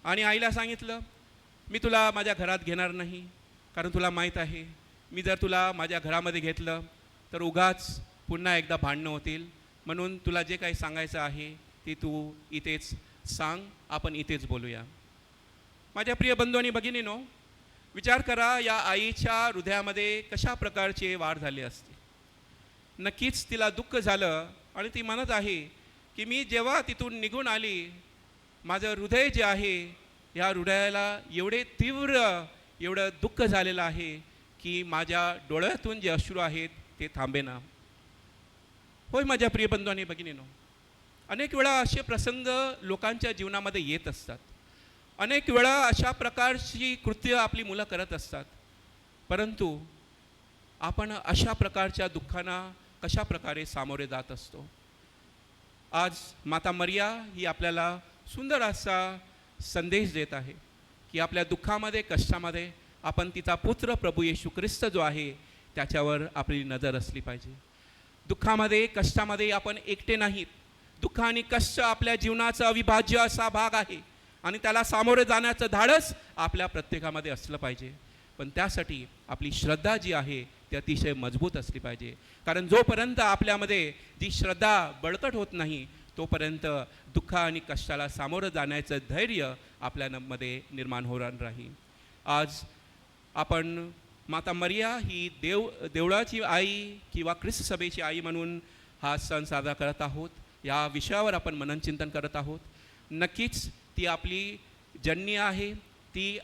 आणि आईला सांगितलं मी तुला माझ्या घरात घेणार नाही, कारण तुला माहीत आहे मी जर तुला माझ्या घरामध्ये घेतलं तर उगाच पुन्हा एकदा भांडणं होतील. म्हणून तुला जे काही सांगायचं आहे ते तू इथेच सांग, आपण इथेच बोलूया. माझ्या प्रिय बंधू आणि भगिनीनो, विचार करा या आईच्या हृदयामध्ये कशा प्रकारची वाढ झाली असते. नक्कीच तिला दुःख झालं आणि ती म्हणत आहे की मी जेव्हा तिथून निघून आली, माझं हृदय जे आहे या हृदयाला एवढे तीव्र एवढं दुःख झालेलं आहे की माझ्या डोळ्यातून जे अश्रू आहेत ते थांबेना. होय माझ्या प्रिय बंधू आणि भगिनीनो, अनेक वेळा असे प्रसंग लोकांच्या जीवनामध्ये येत असतात. अनेक वेळा अशा प्रकारची कृत्य आपली मुलं करत असतात. परंतु आपण अशा प्रकारच्या दुःखांना कशा प्रकारे सामोरे जात असतो. आज माता मरिया ही आपल्याला सुंदर असा संदेश देत आहे की आपल्या दुःखामध्ये कष्टामध्ये आपण तिचा पुत्र प्रभू येशू ख्रिस्त जो आहे त्याच्यावर आपली नजर असली पाहिजे. दुःखामध्ये कष्टामध्ये आपण एकटे नाहीत. दुःख आणि कष्ट आपल्या जीवनाचा अविभाज्य असा भाग आहे आणि त्याला सामोरे जाण्याचं धाडस आपल्या प्रत्येकामध्ये असलं पाहिजे. पण त्यासाठी आपली श्रद्धा जी आहे ती अतिशय मजबूत असली पाहिजे. कारण जोपर्यंत आपल्यामध्ये जी श्रद्धा बळकट होत नाही तोपर्यंत दुःख आणि कष्टाला सामोरं जाण्याचं धैर्य आपल्यामध्ये निर्माण होणार नाही. आज आपण माता मरिया ही देवळाची आई किंवा ख्रिस्त सभेची आई म्हणून हा सण साजरा करत आहोत. या विषयावर आपण मननचिंतन करत आहोत. नक्कीच ती आपली जननी आहे, ती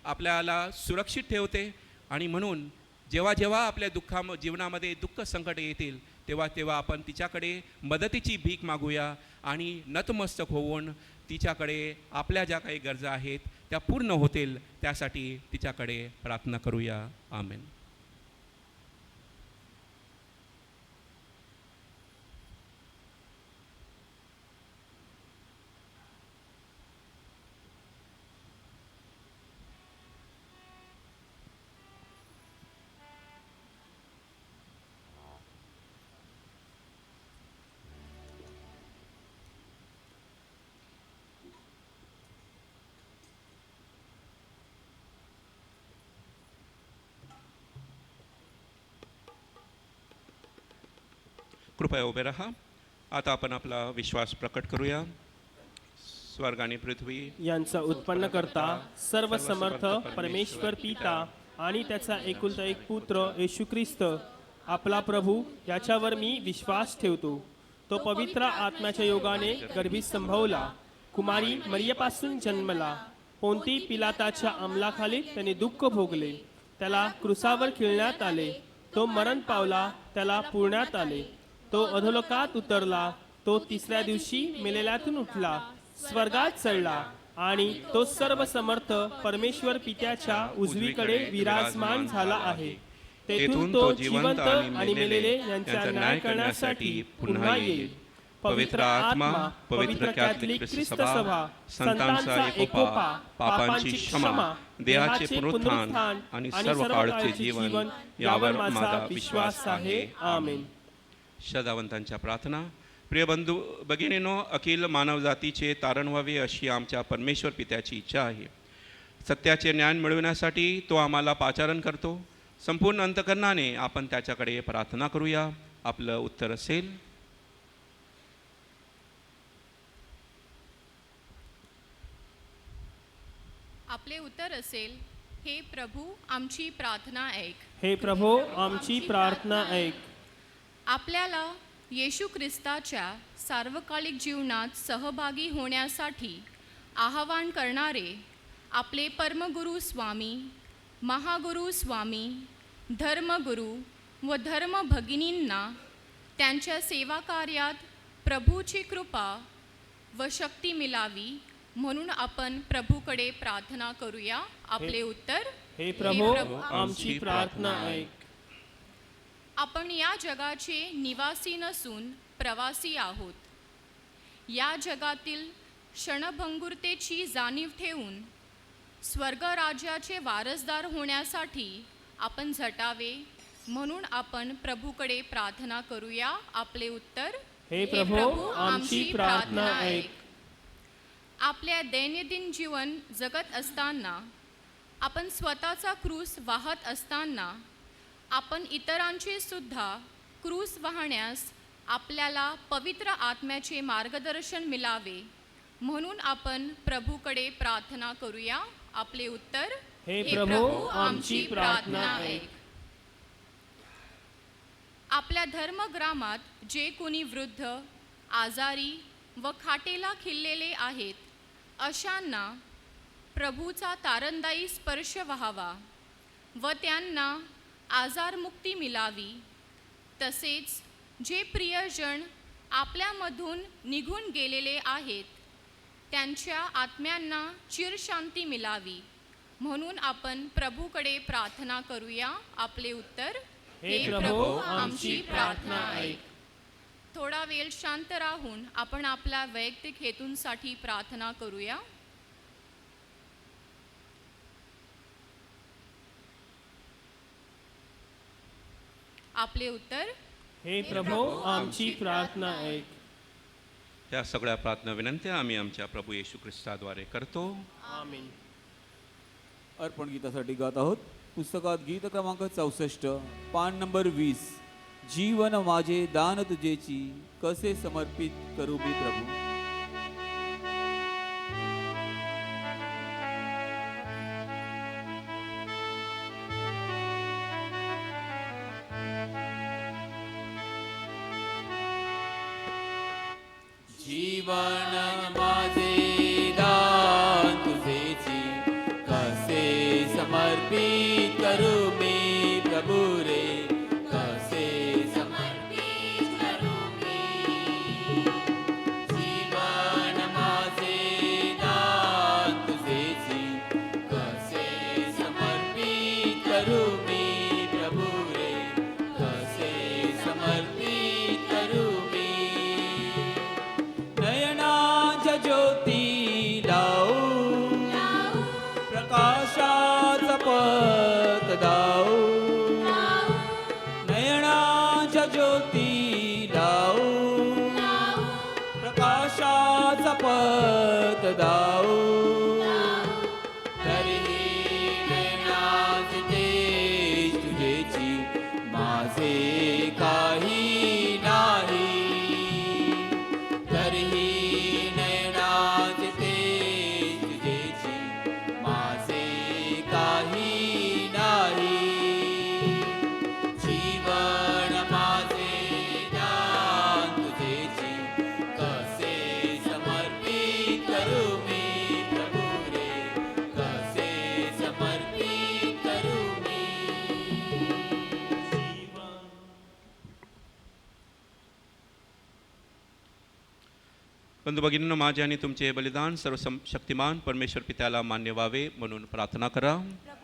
आपल्याला सुरक्षित ठेवते आणि म्हणून जेव्हा जेव्हा आपल्या जीवनामध्ये दुःख संकट येतील तेव्हा तेव्हा आपण तिच्याकडे मदतीची भीक मागूया आणि नतमस्तक होऊन तिच्याकडे आपल्या ज्या काही गरजा आहेत त्या पूर्ण होतील त्यासाठी तिच्याकडे प्रार्थना करूया. आमेन. कृपया उभे राहा. आता आपण आपला विश्वास प्रकट करूया. स्वर्ग आणि पृथ्वी यांचा उत्पन्न करता सर्व समर्थ परमेश्वर पिता आणि त्याचा एकुलता एक पुत्र येशू ख्रिस्त आपला प्रभू याच्यावर मी विश्वास ठेवतो. तो पवित्र आत्म्याच्या योगाने गर्भीत संभवला, कुमारी मरियेपासून जन्मला, पोंती पिलाताच्या अंमलाखाली त्याने दुःख भोगले, त्याला क्रुसावर खिळण्यात आले, तो मरण पावला, त्याला पुरण्यात आले, तो अधोलोकात उतरला, तो तिसऱ्या दिवशी मेलेल्यातून उठला, स्वर्गात चढला आणि तो सर्व समर्थ परमेश्वर पित्याच्या उजवीकडे विराजमान झाला आहे. तेथून तो जिवंत आणि मेलेले यांचा न्याय करण्यासाठी पुन्हा येईल. पवित्र आत्मा, पवित्र कॅथलिक ख्रिस्त सभा, संतांचा एकोपा, पापांची क्षमा, देहाचे पुनरुत्थान आणि सर्व काळचे जीवन यावर माझा विश्वास आहे. आमेन. श्रद्धावंतांच्या प्रार्थना. प्रिय बंधू भगिनीनो, अखिल मानवजातीचे तारण व्हावे अशी आमच्या परमेश्वर पित्याची इच्छा आहे. सत्याचे ज्ञान मिळविण्यासाठी तो आम्हाला पाचारण करतो. संपूर्ण अंतकरणाने आपण त्याच्याकडे प्रार्थना करूया. आपलं उत्तर असेल, आपले उत्तर असेल, हे प्रभू आमची प्रार्थना ऐक. हे प्रभो आमची प्रार्थना ऐक. आपल्याला येशू ख्रिस्ताच्या सार्वकालिक जीवनात सहभागी होण्यासाठी आवाहन करणारे आपले परमगुरू स्वामी, महागुरू स्वामी, धर्मगुरू व धर्मभगिनींना त्यांच्या सेवा कार्यात प्रभूची कृपा व शक्ती मिळावी म्हणून आपण प्रभूकडे प्रार्थना करूया. आपले उत्तर, हे प्रभो आमची प्रार्थना ऐक. आपण या जगाचे निवासी नसून प्रवासी आहोत. या जगातील क्षणभंगुरतेची जाणीव ठेवून स्वर्गराज्याचे वारसदार होण्यासाठी आपण झटावे म्हणून आपण प्रभूकडे प्रार्थना करूया. आपले उत्तर, हे प्रभो आमची प्रार्थना ऐक. आपल्या दैनंदिन जीवन जगत असताना, आपण स्वतःचा क्रूस वाहत असताना, आपण इतरांचे सुद्धा क्रूस वाहण्यास आपल्याला पवित्र आत्म्याचे मार्गदर्शन मिळावे म्हणून आपण प्रभूकडे प्रार्थना करूया. आपले उत्तर, हे प्रभो आमची प्रार्थना ऐक. आपल्या धर्मग्रामात जे कोणी वृद्ध, आजारी व खाटेला खिळलेले आहेत अशांना प्रभूचा तारणदायी स्पर्श व्हावा व त्यांना आजारमुक्ती मिळावी. तसेच जे प्रियजन आपल्यामधून निघून गेलेले आहेत त्यांच्या आत्म्यांना चिरशांती मिळावी म्हणून आपण प्रभूकडे प्रार्थना करूया. आपले उत्तर, हे प्रभो आमची प्रार्थना ऐक. थोडा वेळ शांत राहून आपण आपल्या वैयक्तिक हेतूंसाठी प्रार्थना करूया. आपले उत्तर, हे प्रभो आमची प्रार्थना ऐक. त्या सगळ्या प्रार्थना विनंत्या आम्ही आमच्या प्रभू येशू ख्रिस्ताद्वारे करतो. आमीन. अर्पण गीतासाठी गात आहोत. पुस्तकात गीत क्रमांक 64, पान नंबर 20. जीवन माझे दान तुझेची, कसे समर्पित करू मी प्रभू. जीवन माझे दान तुझेची, कसे समर्पित करू मी प्रभू रे, कसे समर्पित परत धावू तरीही नैनात तेज तुझेची माझे काही नाही तरीही नैनात तेज तुझेची माझे काही नाही जीवन माझे दान तुझेची कसे समर्पित करू मी प्रभू रे कसे समर्पित करू मी बंधू भगिनींनो, माझे आणि तुमचे बलिदान सर्व शक्तिमान परमेश्वर पित्याला मान्य व्हावे म्हणून प्रार्थना करा.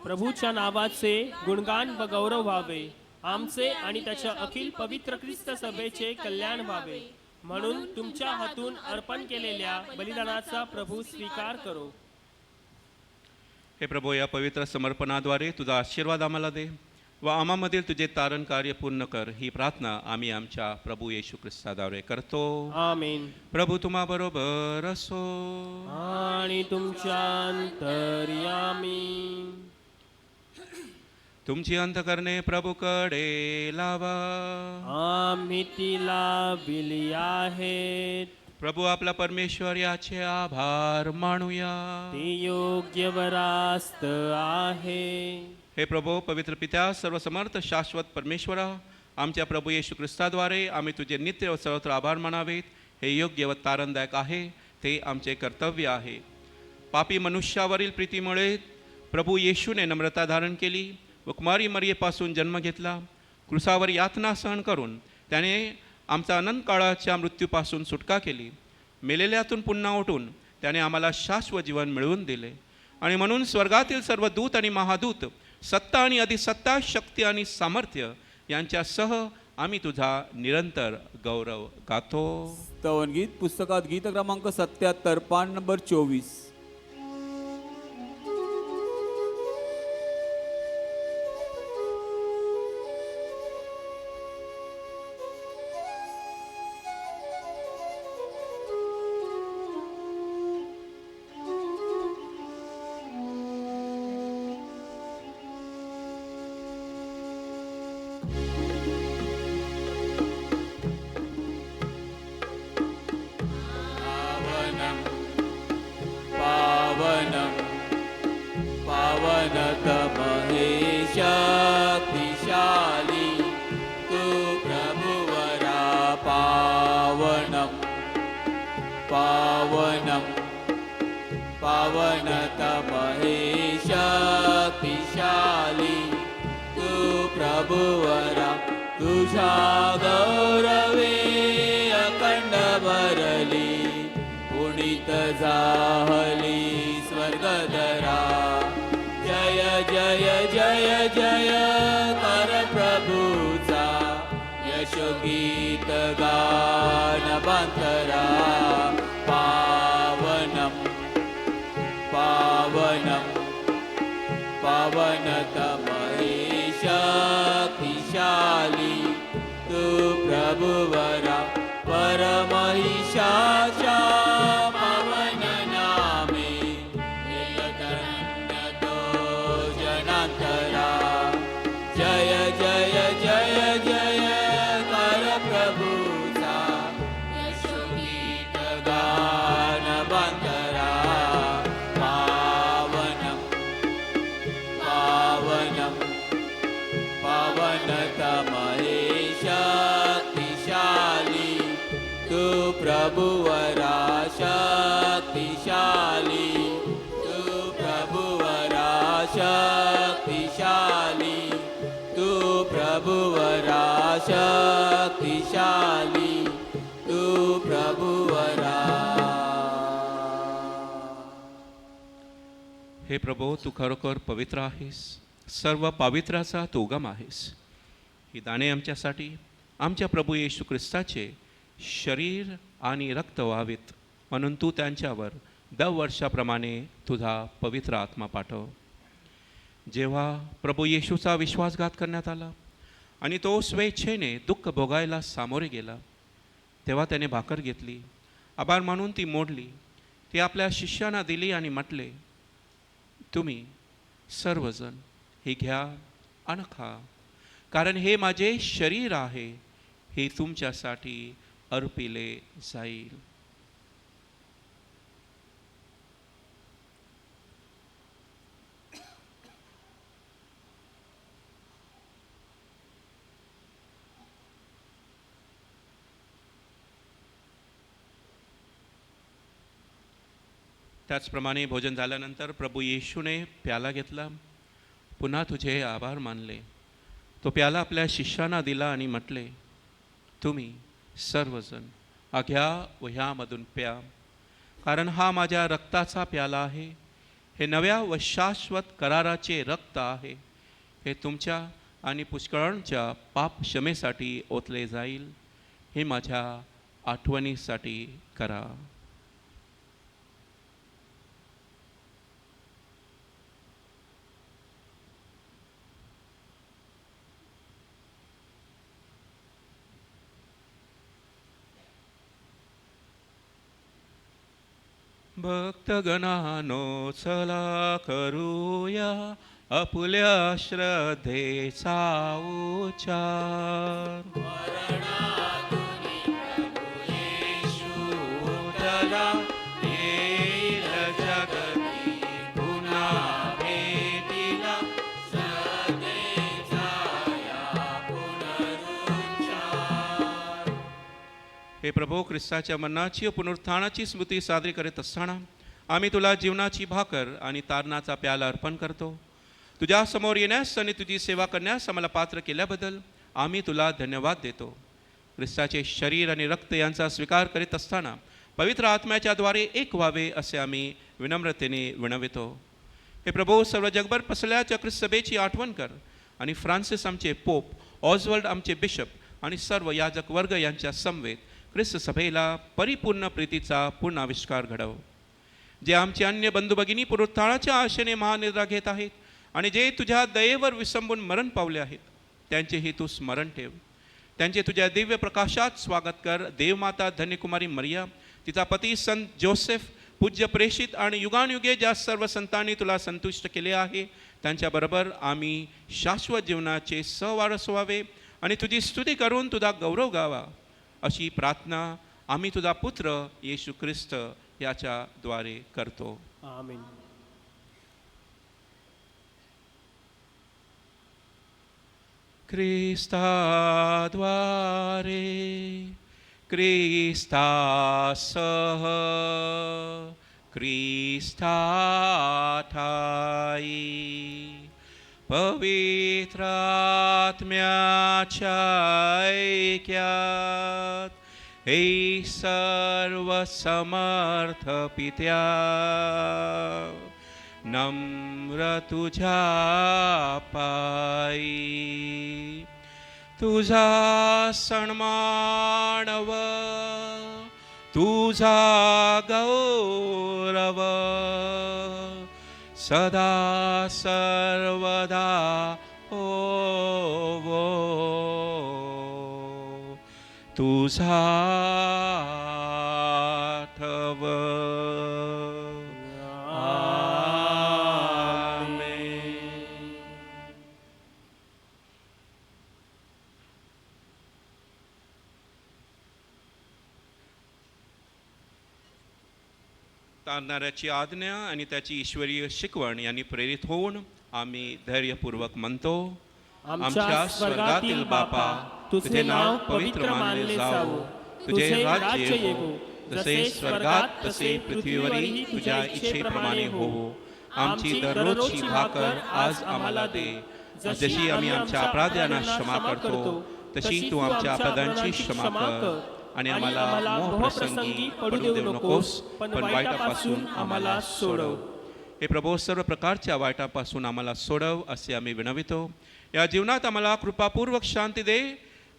प्रभूच्या नावाचे गुणगान व गौरव व्हावे, आमचे आणि त्याच्या अखिल पवित्र ख्रिस्त सभेचे कल्याण व्हावे, म्हणून तुमच्या हातून अर्पण केलेल्या बलिदानाचा प्रभू स्वीकार करो. हे प्रभू, या पवित्र समर्पणाद्वारे तुझा आशीर्वाद आम्हाला दे व आम्हामधील तुझे तारण कार्य पूर्ण कर. ही प्रार्थना आम्ही आमच्या प्रभू येशू ख्रिस्ताद्वारे करतो. आमेन. प्रभू तुम्हा बरोबर असो. आणि तुमच्या अंतर्यामी. तुमची अंतकरणे प्रभूकडे लावा. आम्ही तिला विली आहेत. प्रभू आपला परमेश्वर याचे आभार मानूया. ते योग्य व रास्त आहे. हे प्रभू, पवित्र पित्या, सर्वसमर्थ शाश्वत परमेश्वरा, आमच्या प्रभू येशू ख्रिस्ताद्वारे आम्ही तुझे नित्य व सर्वत्र आभार मानावेत. हे योग्य व तारणदायक आहे, ते आमचे कर्तव्य आहे. पापी मनुष्यावरील प्रीतीमुळे प्रभू येशूने नम्रता धारण केली व कुमारी मरियेपासून जन्म घेतला. क्रूसावर यातना सहन करून त्याने आमचा अनंत काळाच्या मृत्यूपासून सुटका केली. मेलेल्यातून पुन्हा उठून त्याने आम्हाला शाश्वत जीवन मिळवून दिले. आणि म्हणून स्वर्गातील सर्व दूत आणि महादूत, सत्ता आणि अधिसत्ता, शक्ती आणि सामर्थ्य यांच्यासह आम्ही तुझा निरंतर गौरव गातो. स्तवन गीत पुस्तकात गीत क्रमांक 77 पान नंबर 24. पावनं पावनतमहे शक्तिशाली तू प्रभुवरा. पावनं पावनं पावनतमहे शक्तिशाली तू प्रभुवरा. तुझ्या गौरवे अखंड भरली पुनीत झाली स्वर्गदरा. जय जय जय जय कर प्रभूचा यशोगीत गान बांधरा. पावनं पावनं पावनतमहे शक्तिशाली तू प्रभुवरा. परमहिषाच्या पावन नामे एकधन्यतो जनांतरा. जय जय जय जय कर प्रभूचा यशोगीत गान बांधरा. पावनं पावनं पावनतमहे शक्तिशाली तू प्रभुवरा. शक्तिशाली तू प्रभुवरा. शक्तिशाली तू प्रभुवरा. शक्तिशाली तू प्रभुवरा. हे प्रभू, तू खरोखर पवित्र आहेस. सर्व पवित्राचा तू उगम आहेस. ही दाणे आमच्यासाठी आमच्या प्रभू येशू ख्रिस्ताचे शरीर आणि रक्त व्हावेत म्हणून तू त्यांच्यावर दरवर्षाप्रमाणे तुझा पवित्र आत्मा पाठव. जेव्हा प्रभू येशूचा विश्वासघात करण्यात आला आणि तो स्वेच्छेने दुःख भोगायला सामोरे गेला, तेव्हा त्याने भाकर घेतली, आभार मानून ती मोडली, ती आपल्या शिष्यांना दिली आणि म्हटले, तुम्ही सर्वजण हे घ्या आणि खा, कारण हे माझे शरीर आहे, हे तुमच्यासाठी अर्पिले जाईल. त्याचप्रमाणे भोजन झाल्यानंतर प्रभू येशूने प्याला घेतला, पुन्हा तुझे आभार मानले, तो प्याला आपल्या शिष्यांना दिला आणि म्हटले, तुम्ही सर्वजण हा घ्या व ह्यामधून प्या, कारण हा माझ्या रक्ताचा प्याला आहे, हे नव्या व शाश्वत कराराचे रक्त आहे, हे तुमच्या आणि पुष्कळांच्या पाप क्षमेसाठी ओतले जाईल, हे माझ्या आठवणीसाठी करा. भक्तगणानो चला करूया आपुल्या श्रद्धेचा उच्चार. उठला येईल जगती पुन्हा भेटीला, श्रद्धेचा या पुनरुच्चार. हे प्रभू, ख्रिस्ताच्या मरणाची व पुनरुत्थानाची स्मृती साजरी करीत असताना आम्ही तुला जीवनाची भाकर आणि तारणाचा प्याला अर्पण करतो. तुझ्या समोर येण्यास आणि तुझी सेवा करण्यास आम्हाला पात्र केल्याबद्दल आम्ही तुला धन्यवाद देतो. ख्रिस्ताचे शरीर आणि रक्त यांचा स्वीकार करीत असताना पवित्र आत्म्याच्या द्वारे एक व्हावे असे आम्ही विनम्रतेने विनवितो. हे प्रभू, सर्व जगभर पसरल्याच्या ख्रिस्त सभेची आठवण कर आणि फ्रान्सिस आमचे पोप, ऑझवर्ल्ड आमचे बिशप आणि सर्व याजक वर्ग यांच्या समवेत ख्रिस्त सभेला परिपूर्ण प्रीतीचा पूर्ण आविष्कार घडव. जे आमचे अन्य बंधू भगिनी पुनरुत्थानाच्या आशेने महानिद्रा घेत आहेत आणि जे तुझ्या दयेवर विसंबून मरण पावले आहेत, त्यांचेही तू स्मरण ठेव. त्यांचे तुझ्या दिव्य प्रकाशात स्वागत कर. देवमाता धन्यकुमारी मरिया, तिचा पती संत जोसेफ, पूज्य प्रेषित आणि युगानुयुगे ज्या सर्व संतांनी तुला संतुष्ट केले आहे, त्यांच्याबरोबर आम्ही शाश्वत जीवनाचे सहवारस व्हावे आणि तुझी स्तुती करून तुझा गौरव गावा, अशी प्रार्थना आम्ही तुझा पुत्र येशू ख्रिस्त याच्या द्वारे करतो. आमेन. ख्रिस्ताद्वारे, ख्रिस्तासह, ख्रिस्ताठाई, पवित्र आत्म्याच्या ऐक्यात, हे सर्व समर्थ पित्या, नम्र तुझ्या पायी, तुझा सन्मानव, तुझा गौरव, सदा सर्वदा होवो, तुझा ठव. तारणाऱ्याची आज्ञा आणि त्याची ईश्वरीय शिकवण यांनी प्रेरित होऊन आम्ही धैर्यपूर्वक म्हणतो, आमच्या स्वर्गातील बापा, तुझे नाव पवित्र मानले जावो, तुझे राज्य येवो, जसे स्वर्गात तसे पृथ्वीवरही तुझ्या इच्छेप्रमाणे होवो. आमची दररोजची भाकर आज आम्हाला दे, जशी आम्ही आमच्या अपराध्यांना क्षमा करतो, तशी तू आमच्या अपराधांची क्षमा कर, आणि आम्हाला मोहप्रसंगी पडू देऊ नकोस, पण वाईटापासून आम्हाला सोडव. हे प्रभू, सर्व प्रकारच्या वाईटापासून आम्हाला सोडव असे आम्ही विनवितो. या जीवनात आम्हाला कृपापूर्वक शांती दे,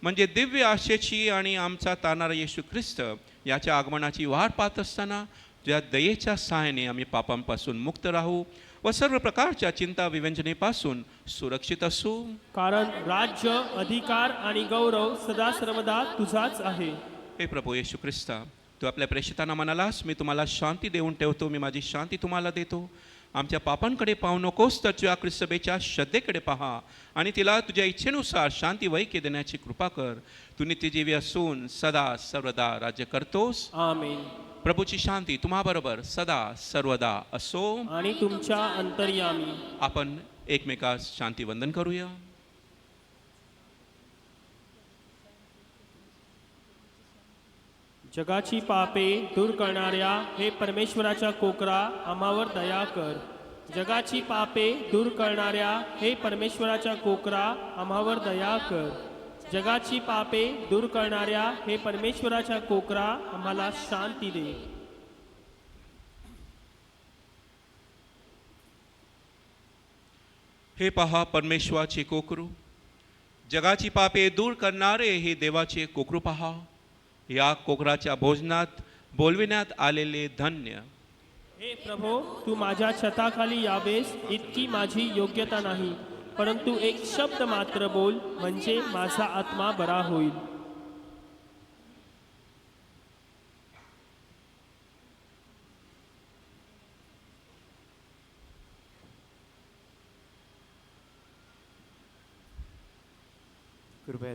म्हणजे दिव्य आशेची आणि आमचा तारणारा येशू ख्रिस्त याच्या आगमनाची वाट पाहत असताना ज्या दयेच्या सहाय्याने आम्ही पापांपासून मुक्त राहू व सर्व प्रकारच्या चिंता विवंचनेपासून सुरक्षित असू. कारण राज्य, अधिकार आणि गौरव सदा सर्वदा तुझाच आहे. हे प्रभू येशू ख्रिस्ता, तू आपल्या प्रेषितांना म्हणालास, मी तुम्हाला शांती देऊन ठेवतो, मी माझी शांती तुम्हाला देतो. आमच्या पापांकडे पाहू नकोस, तर तुझ्या ख्रिस्तसभेच्या श्रद्धेकडे पहा आणि तिला तुझ्या इच्छेनुसार शांती वैक्य देण्याची कृपा कर. तू नित्यजीवी असून सदा सर्वदा राज्य करतोस. आमेन. प्रभूची शांती तुम्हाबरोबर सदा सर्वदा असो. आणि तुमच्या अंतर्यामी. आपण एकमेकास शांती वंदन करूया. जगाची पापे दूर करणाऱ्या हे परमेश्वराच्या कोकरा, आम्हावर दया कर. जगाची पापे दूर करणाऱ्या हे परमेश्वराच्या कोकरा, आम्हावर दया कर. जगाची पापे दूर करणाऱ्या हे परमेश्वराच्या कोकरा, आम्हाला शांती दे. हे पहा परमेश्वराचे कोकरू, जगाची पापे दूर करणारे हे देवाचे कोकरू पहा. या कोकराच्या भोजनात बोलविण्यात आलेले धन्य. हे प्रभो, तू माझ्या छताखाली यावेस इतकी माझी योग्यता नाही, परंतु एक शब्द मात्र बोल, म्हणजे माझा आत्मा बरा होईल. कृपया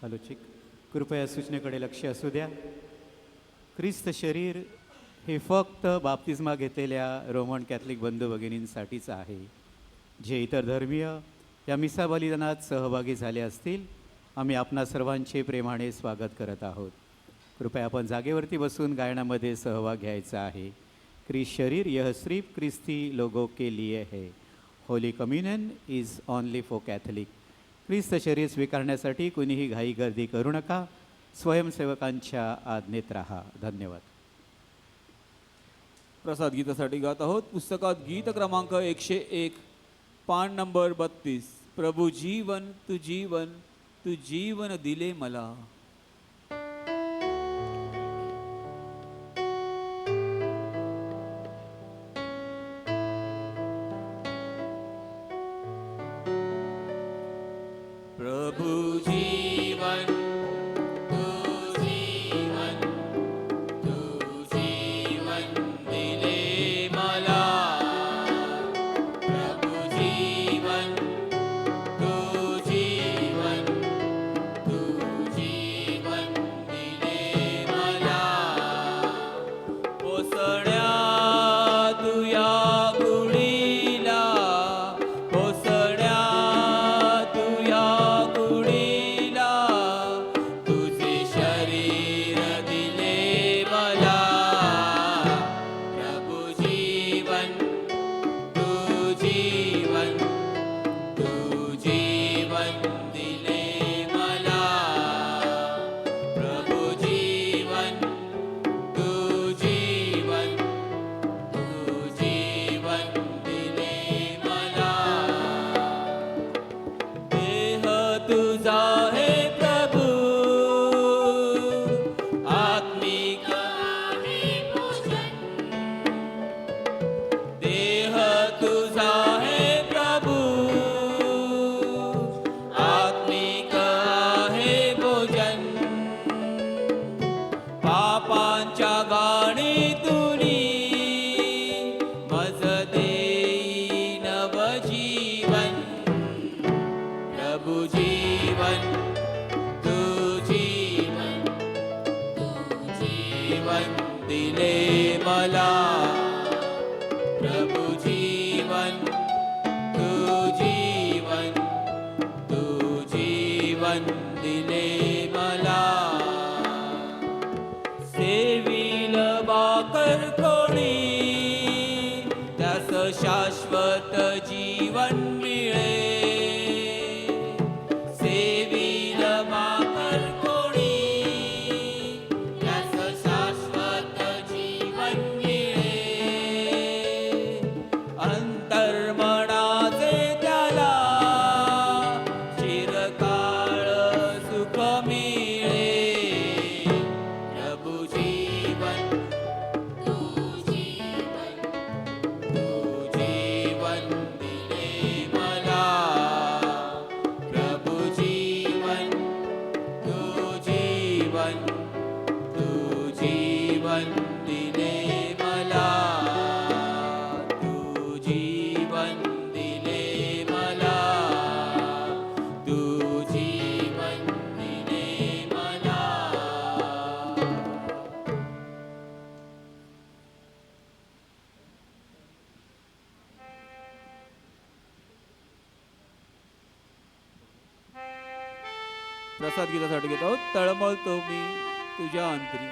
हॅलो चिक कृपया सूचनेकडे लक्ष असू द्या. ख्रिस्त शरीर हे फक्त बाप्तिस्मा घेतलेल्या रोमन कॅथलिक बंधू भगिनींसाठीच आहे. जे इतर धर्मीय या मिसा बलिदानात सहभागी झाले असतील, आम्ही आपणा सर्वांचे प्रेमाने स्वागत करत आहोत. कृपया आपण जागेवरती बसून गायनामध्ये सहभाग घ्यायचा आहे. ख्रिस्त शरीर यह सिर्फ ख्रिस्ती लोगों के लिए है. Holy communion is only for Catholic. ख्रिस्त शरीर स्वीकारण्यासाठी कुणीही घाई गर्दी करू नका. स्वयंसेवकांच्या आज्ञेत राहा. धन्यवाद. प्रसाद गीतासाठी गात आहोत. पुस्तकात गीत क्रमांक 101, पान नंबर 32. प्रभू जीवन तू जीवन दिले मला. प्रभू जीवन तू जीवन दिले मला. प्रभू जीवन तू जीवन दिले मला. पोसड्या तुया गुढीला, पोसड्या तुया गुढीला, तुझे शरीर दिले मला. प्रभू जीवन तू जीवन दिले मला. प्रभू जीवन तू जीवन दिले मला. देह तुझा हे प्रभू आत्मिक आहे भोजन. देह तुझा हे प्रभू आत्मिक आहे भोजन. पापांच्या गाणीतुनी मज देई नवजीवन. प्रभू जीवन तू जीवन दिले मला. प्रभू जीवन तू जीवन दिले मला. सेविल बाकर कोणी त्यास शाश्वत जीवन मिळे. सेविल बाकर कोणी त्यास शाश्वत जीवन मिळे. अंतर्मनाचे त्याला चिरकाळ सुख मिळे. प्रभू जीवन तू जीवन दिले मला. प्रभू जीवन तू जीवन प्रसाद गीतासाठी घेत आहोत, तळमळतो मी तुझ्या अंतरी.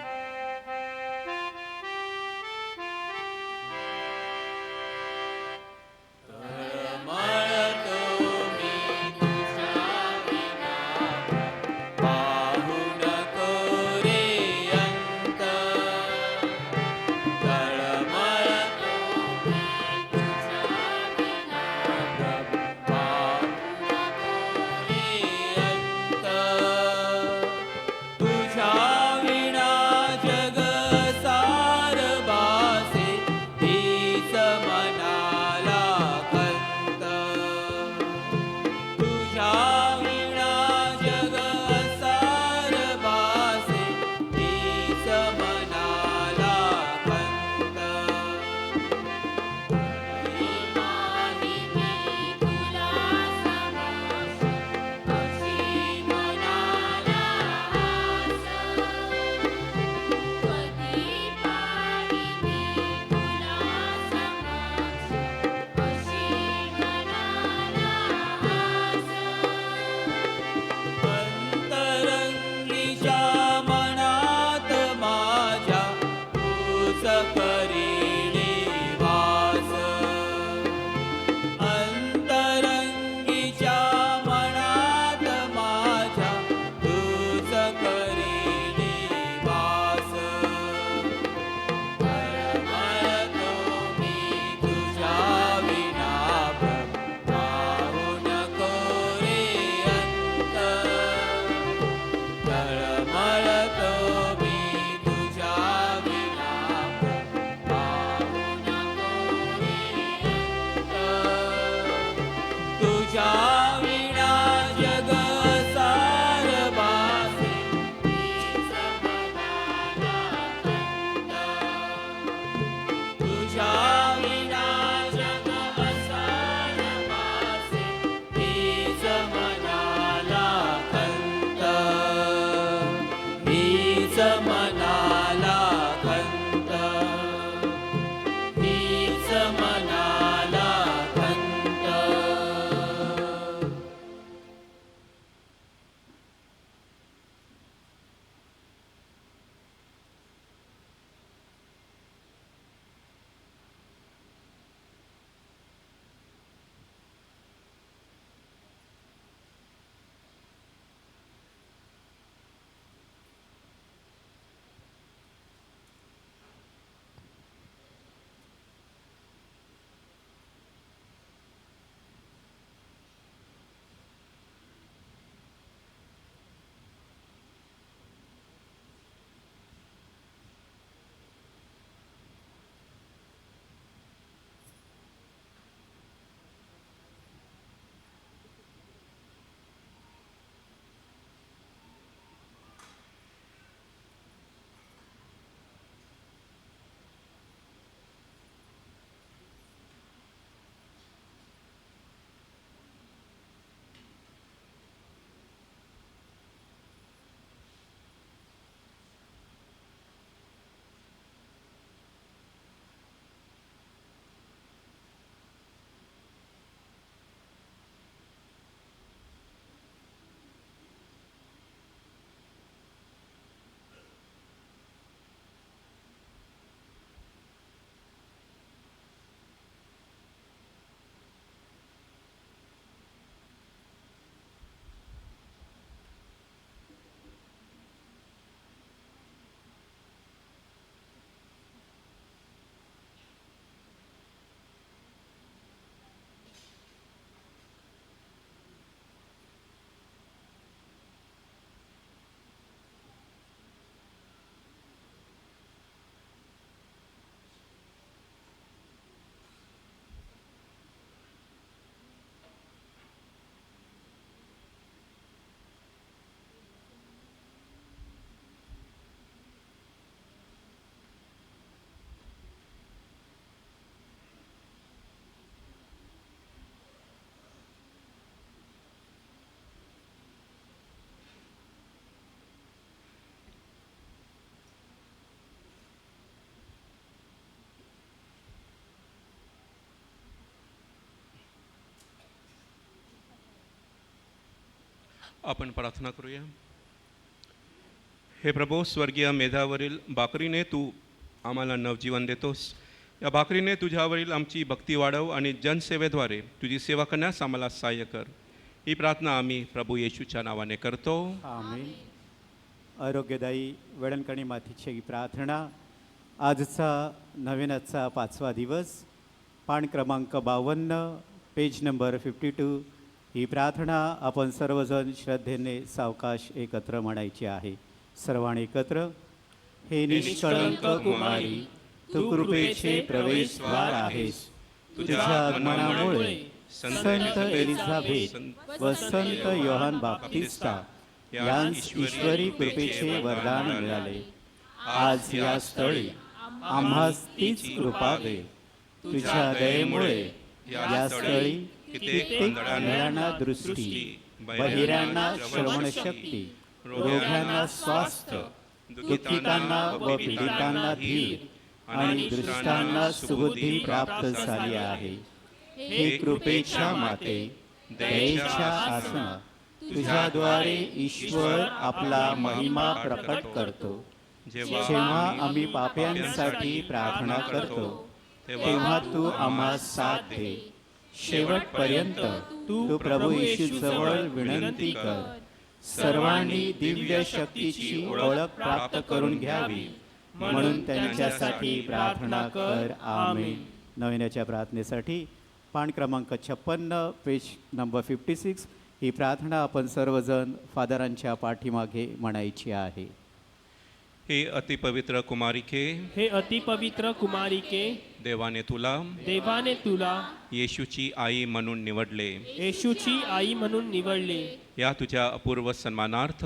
आपण प्रार्थना करूया. हे प्रभू, स्वर्गीय मेधावरील भाकरीने तू आम्हाला नवजीवन देतोस. या भाकरीने तुझ्यावरील आमची भक्ती वाढव आणि जनसेवेद्वारे तुझी सेवा करण्यास आम्हाला सहाय्य कर. ही प्रार्थना आम्ही प्रभू येशूच्या नावाने करतो. आमेन. आरोग्यदायी वेळणकणी मातीची ही प्रार्थना. आजचा नवीनचा 5वा दिवस, पान क्रमांक 52, पेज नंबर 52. ही प्रार्थना आपण सर्वजण श्रद्धेने सावकाश एकत्र म्हणायची आहे. सर्वांनी एकत्र. हे निष्कळंक कुमारी, तू कृपेचे प्रवेशद्वार आहेस. तुझ्या आगमनामुळे संत एलिझाबेथ व संत योहान बाप्तिस्ता यांस ईश्वरी कृपेचे वरदान मिळाले. आज या स्थळी आम्हास तीच कृपा दे. तुझ्या दयेमुळे या स्थळी कित्येक आंधळ्यांना दृष्टी, बहिऱ्यांना श्रवणशक्ती, रोग्यांना स्वास्थ्य, दुःखितांना व पीडितांना धीर आणि दृष्टांना सुबुद्धी प्राप्त झाली आहे. हे कृपेच्या माते, दयेच्या आसना, तुझ्याद्वारे ईश्वर आपला महिमा प्रकट करतो. जेव्हा आम्ही पाप्यांसाठी प्रार्थना करतो तेव्हा तू आम्हा साथ दे. शेवटपर्यंत तू प्रभू येशूजवळ विनंती कर. सर्वांनी दिव्य शक्तीची ओळख प्राप्त करून घ्यावी म्हणून त्यांच्यासाठी प्रार्थना कर. आमेन. नवीनाच्या प्रार्थनेसाठी पान क्रमांक 56, पेज नंबर 56. ही प्रार्थना आपण सर्वजण फादरांच्या पाठीमागे म्हणायची आहे. हे अतिपवित्र कुमारिके, हे अतिपवित्र कुमारिके, देवाने तुला येशूची आई म्हणून निवडले. येशूची आई म्हणून निवडले. या तुझ्या अपूर्व सन्मानार्थ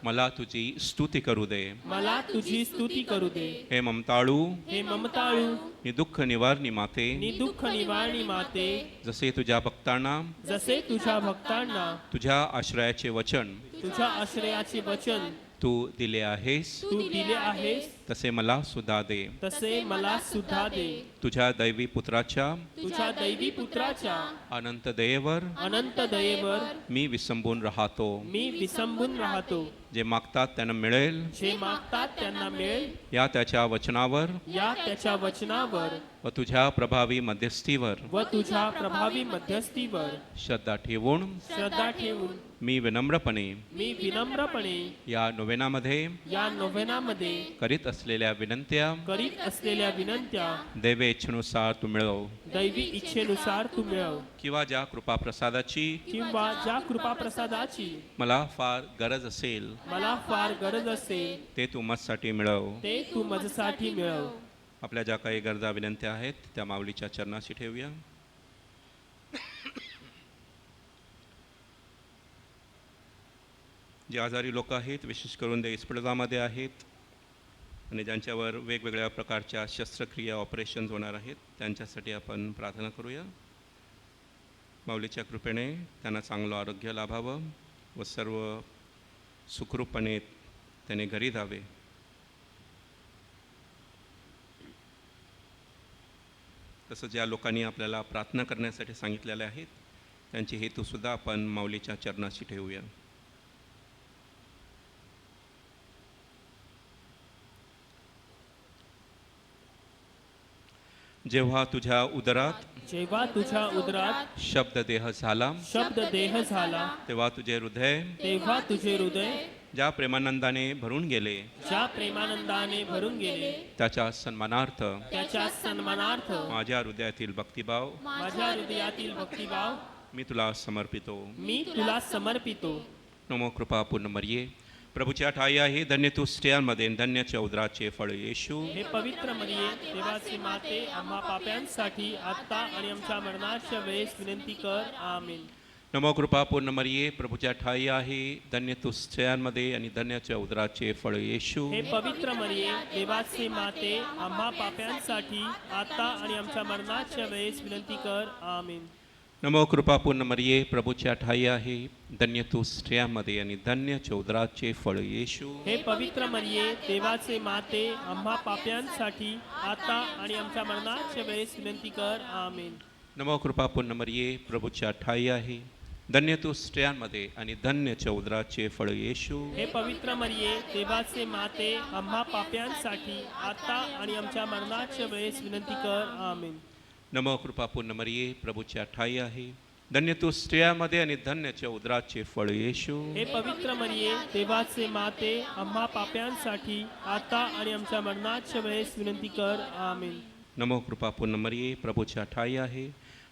मला तुझी स्तुती करू दे. मला तुझी स्तुती करू दे. हे ममताळू निदुःख निवारणी माते, जसे तुझ्या भक्तांना तुझ्या आश्रयाचे वचन तू दिले आहेस, तसे मला सुद्धा दे. तुझ्या दैवी पुत्राच्या अनंत दयेवर मी विसंबून राहतो. जे मागतात त्यांना मिळेल, या त्याच्या वचनावर व तुझ्या प्रभावी मध्यस्थीवर श्रद्धा ठेवून मी विनम्रपणे या नोवेनामध्ये करीत असलेल्या विनंत्या दैवी इच्छेनुसार तू मिळव. किंवा ज्या कृपा प्रसादाची मला फार गरज असेल ते तू माझ्यासाठी मिळव. आपल्या ज्या काही गरजा विनंत्या आहेत त्या माऊलीच्या चरणाशी ठेवूया. जे आजारी लोक आहेत, विशेष करून ते इस्पितळामध्ये आहेत आणि ज्यांच्यावर वेगवेगळ्या प्रकारच्या शस्त्रक्रिया ऑपरेशन्स होणार आहेत, त्यांच्यासाठी आपण प्रार्थना करूया. माऊलीच्या कृपेने त्यांना चांगलं आरोग्य लाभावं व सर्व सुखरूपपणे त्याने घरी जावे. तसंच ज्या लोकांनी आपल्याला प्रार्थना करण्यासाठी सांगितलेले आहेत त्यांचे हेतूसुद्धा आपण माऊलीच्या चरणाशी ठेवूया. जेव्हा तुझ्या उदरात शब्द देह झाला तेव्हा तुझे हृदय ज्या प्रेमानंदाने भरून गेले त्याच्या सन्मानार्थ माझ्या हृदयातील भक्तिभाव मी तुला समर्पितो. नमो कृपा पूर्ण मरिये, प्रभूच्या ठाई आहे, धन्य तू स्त्रियांमध्ये, धन्याच्या उदराचे फळ येशू. हे पवित्र मरिये, देवाची माते, आम्हा पाप्यांसाठी आता आणि आमच्या मरणाच्या वेळेस विनंती कर. आमेन. नमो कृपा पूर्ण मरिये, प्रभूच्या ठाई आहे, धन्य तू स्त्रियांमध्ये आणि धन्याच्या उदराचे फळ येशू. हे पवित्र मरिये, देवाची माते, आम्हा पाप्यांसाठी आता आणि आमच्या मरणाच्या वेळेस विनंती कर. आमेन. नमो कृपा पूर्ण मरिये, प्रभूच्या ठाई आहे, धन्य तू स्त्रियांमध्ये आणि धन्याच्या उदराचे फळ येशू. हे पवित्र मरिये, देवाचे माते, आम्हा पाप्यांसाठी आता आणि आमच्या मरणाच्या वेळेस विनंती कर. आमेन. नमो कृपा पूर्ण मरिये, प्रभूच्या ठाई आहे, धन्य तू स्त्रियांमध्ये आणि धन्यच्या उदराचे फळ येशू. हे पवित्र मरिये देवाचे माते आम्हा पाप्यांसाठी आता आणि आमच्या मरणाच्या वेळेस विनंती कर. आमेन. नमो कृपा पूर्ण मरिये प्रभूच्या ठाई आहे. धन्य तू स्त्रियांमध्ये आणि धन्यच्या उदराचे फळ येशू. हे पवित्र मरिये देवाचे माते आम्हा पाप्यांसाठी आता आणि आमच्या मरणाच्या वेळेस विनंती कर. आमेन. नमो कृपा पूर्ण मरिये प्रभूच्या ठाई आहे.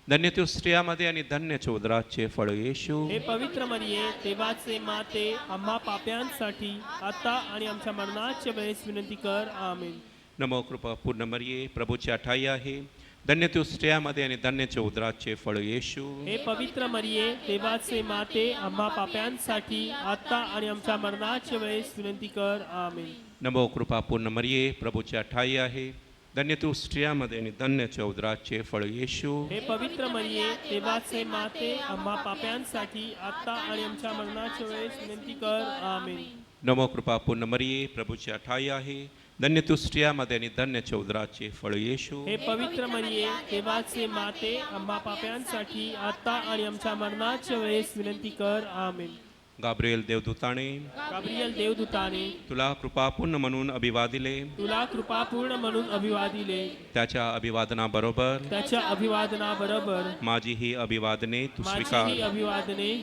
धन्य तू स्त्रियांमध्ये आणि धन्यच्या उदराचे फळ येशू. हे पवित्र मरिये देवाचे माते आम्हा पाप्यांसाठी आता आणि आमच्या मरणाच्या वेळेस विनंती कर. आमेन. नमो कृपा पूर्ण मरिये प्रभूच्या ठाई आहे. धन्य तू स्त्रियांमध्ये आणि धन्यच्या उदराचे फळ येशू. हे पवित्र मरिये देवाचे माते आम्हा पाप्यांसाठी आता आणि आमच्या मरणाच्या वेळेस विनंती कर. आमेन. नमो कृपा पूर्ण मरिये प्रभूच्या ठाई आहे. धन्य तू स्त्रियांमध्ये आणि धन्यच्या उदराचे फळ येशू. हे पवित्र मरिये देवाचे माते आम्हा पाप्यांसाठी आता आणि आमच्या मरणाच्या वेळेस विनंती कर. आमेन. नमो कृपा पूर्ण मरिये प्रभूच्या ठाई आहे. धन्य तू स्त्रियांमध्ये आणि धन्यच्या उदराचे फळ येशू. हे पवित्र मरिये देवाचे माते आम्हा पाप्यांसाठी आता आणि आमच्या मरणाच्या वेळेस विनंती कर. आमेन. गाब्रिएल देवदूताने गाब्रिएल देवदूताने तुला कृपापूर्ण म्हणून अभिवादिले. तुला कृपापूर्ण म्हणून अभिवादिले. त्याच्या अभिवादनाबरोबर त्याच्या अभिवादनाबरोबर माझी ही अभिवादने तू माझी ही स्वीकार. अभिवादने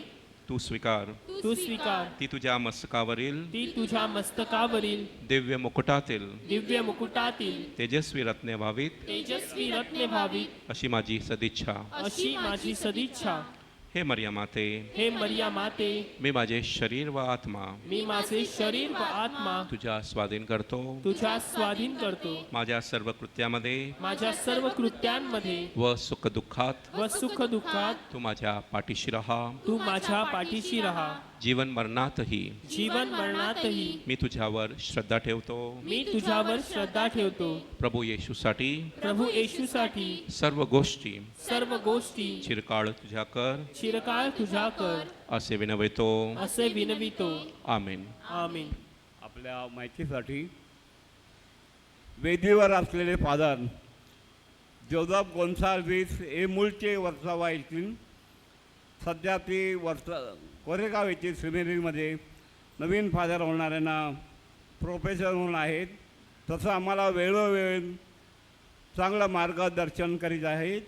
तू स्वीकार. तू स्वीकार. ती तुझ्या मस्तकावरील ती तुझ्या मस्तकावरील दिव्य मुकुटातील दिव्य मुकुटातील तेजस्वी रत्ने व्हावीत तेजस्वी रत्ने भावी अशी माझी सदिच्छा. अशी माझी सदिच्छा. हे मरिया माते, हे मरिया माते मी माझे शरीर व आत्मा मी माझे शरीर व आत्मा तुझ्या स्वाधीन करतो. तुझ्या स्वाधीन करतो. माझ्या सर्व कृत्यामध्ये माझ्या सर्व कृत्यांमध्ये व सुखदुःखात व सुख दुःखात तू माझ्या पाठीशी राहा. तू माझ्या पाठीशी राहा. जीवन मरणातही जीवन मरणातही मी तुझ्यावर श्रद्धा ठेवतो. मी तुझ्यावर श्रद्धा ठेवतो. प्रभू येशूसाठी प्रभू येशूसाठी सर्व गोष्टी सर्व गोष्टी चिरकाळ तुझ्या कर चिरकाळ तुझ्या कर असे विनवितो. असे विनवितो. आमेन. आमीन. आपल्या माहितीसाठी वेदीवर असलेले फादर जोझफ गोन्साल्विस हे मूळचे वर्सावा येथील सध्या ती कोरेगाव येथील सेमिनरीमध्ये नवीन फादर होणाऱ्यांना प्रोफेसर म्हणून आहेत. तसं आम्हाला वेळोवेळी चांगलं मार्गदर्शन करीत आहेत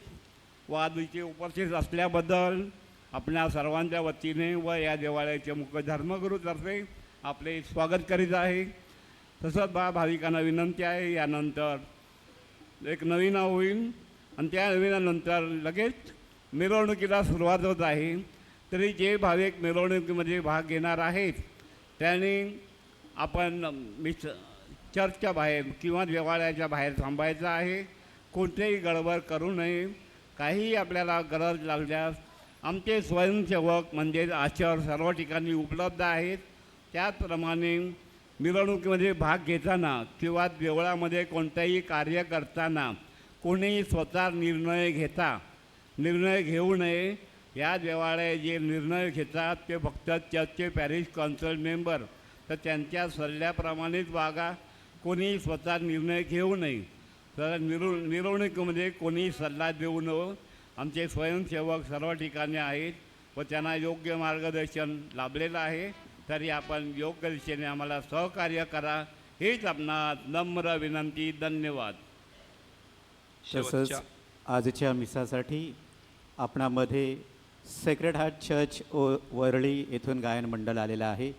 व आज इथे उपस्थित असल्याबद्दल आपल्या सर्वांच्या वतीने व या देवालयाचे मुख्य धर्मगुरूतर्फे आपले स्वागत करीत आहे. तसंच भाविकांना विनंती आहे, यानंतर एक नवीन होईल आणि त्या नवीनानंतर लगेच मिरवणुकीला सुरुवात होत आहे. तरी जे भाविक मिरवणुकीमध्ये भाग घेणार आहेत त्यांनी आपण चर्चच्या बाहेर किंवा देवालयाच्या बाहेर थांबायचं आहे. कोणतेही गडबड करू नये. काहीही आपल्याला गरज लागल्यास आमचे स्वयंसेवक म्हणजे आचर सर्व ठिकाणी उपलब्ध आहेत. त्याचप्रमाणे मिरवणुकीमध्ये भाग घेताना किंवा देवळामध्ये कोणतंही कार्य करताना कोणीही स्वतः निर्णय घेऊ नये. या देवालय जे निर्णय घेतात ते फक्त चर्चचे पॅरिश काउन्सिल मेंबर, तर त्यांच्या सल्ल्याप्रमाणेच वागा. कोणीही स्वतः निर्णय घेऊ नये. तर मिरवणुकीमध्ये कोणीही सल्ला देऊ नये. आमचे स्वयंसेवक सर्व ठिकाणी आहेत व त्यांना योग्य मार्गदर्शन लाभलेलं आहे. तरी आपण योग्य दिशेने आम्हाला सहकार्य करा हीच आपणास नम्र विनंती. धन्यवाद. तसंच आजच्या मिसासाठी आपणामध्ये सेक्रेड हार्ट चर्च वरळी येथून गायन मंडळ आलेलं आहे.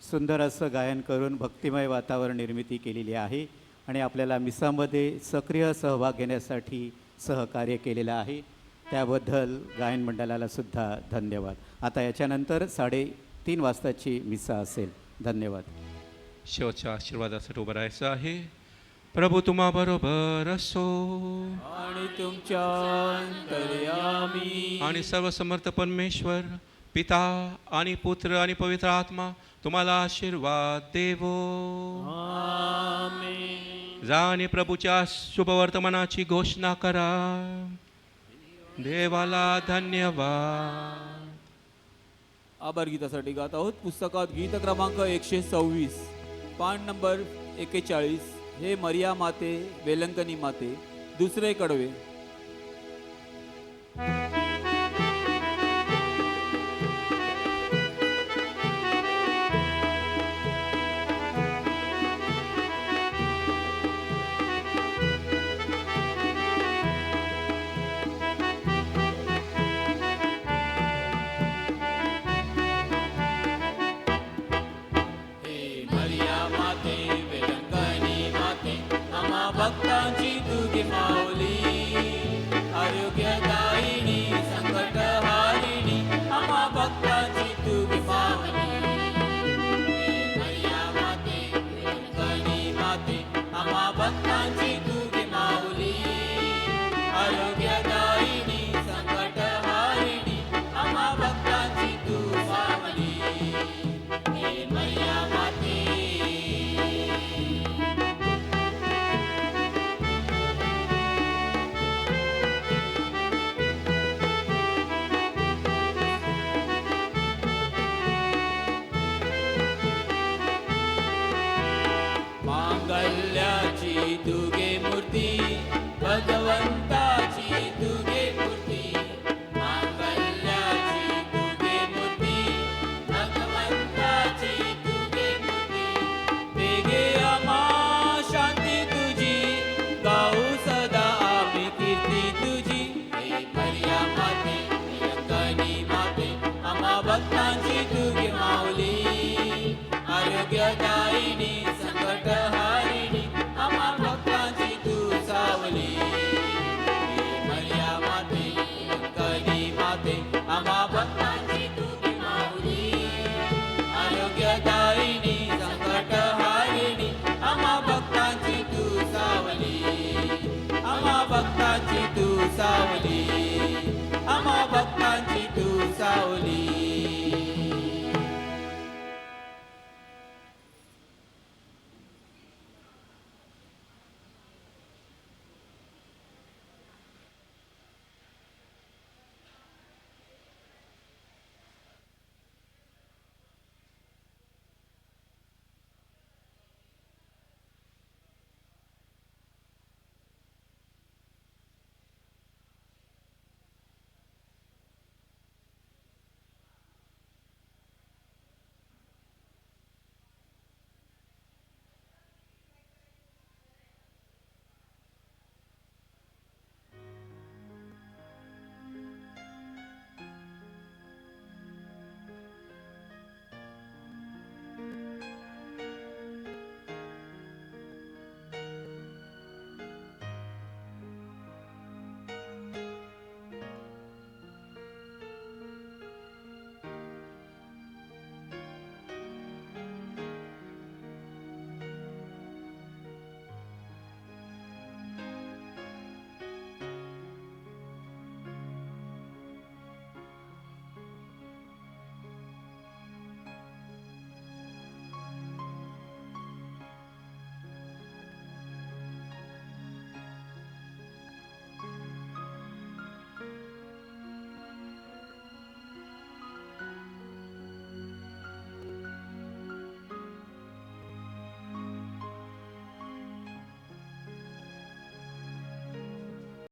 सुंदर असं गायन करून भक्तिमय वातावरण निर्मिती केलेली आहे आणि आपल्याला मिसामध्ये सक्रिय सहभाग घेण्यासाठी सहकार्य केलेलं आहे. त्याबद्दल गायन मंडळाला सुद्धा धन्यवाद. आता याच्यानंतर 3:30 वाजताची मिसा असेल. धन्यवाद. शेवटच्या आशीर्वादासाठी उभं राहायचं आहे. प्रभू तुम्हा बरोबर असो आणि तुमच्या अंतर्यामी आणि सर्व समर्थ परमेश्वर पिता आणि पुत्र आणि पवित्र आत्मा तुम्हाला आशीर्वाद देवो. आमेन. जा आणि प्रभूच्या शुभवर्तमानाची घोषणा करा. देवाला धन्यवाद. आभार गीतासाठी गात आहोत. पुस्तकात गीत क्रमांक 126 पान नंबर 41 हे मरिया माते वेलंकनी माते दुसरे कडवे. भाग्यदायिनी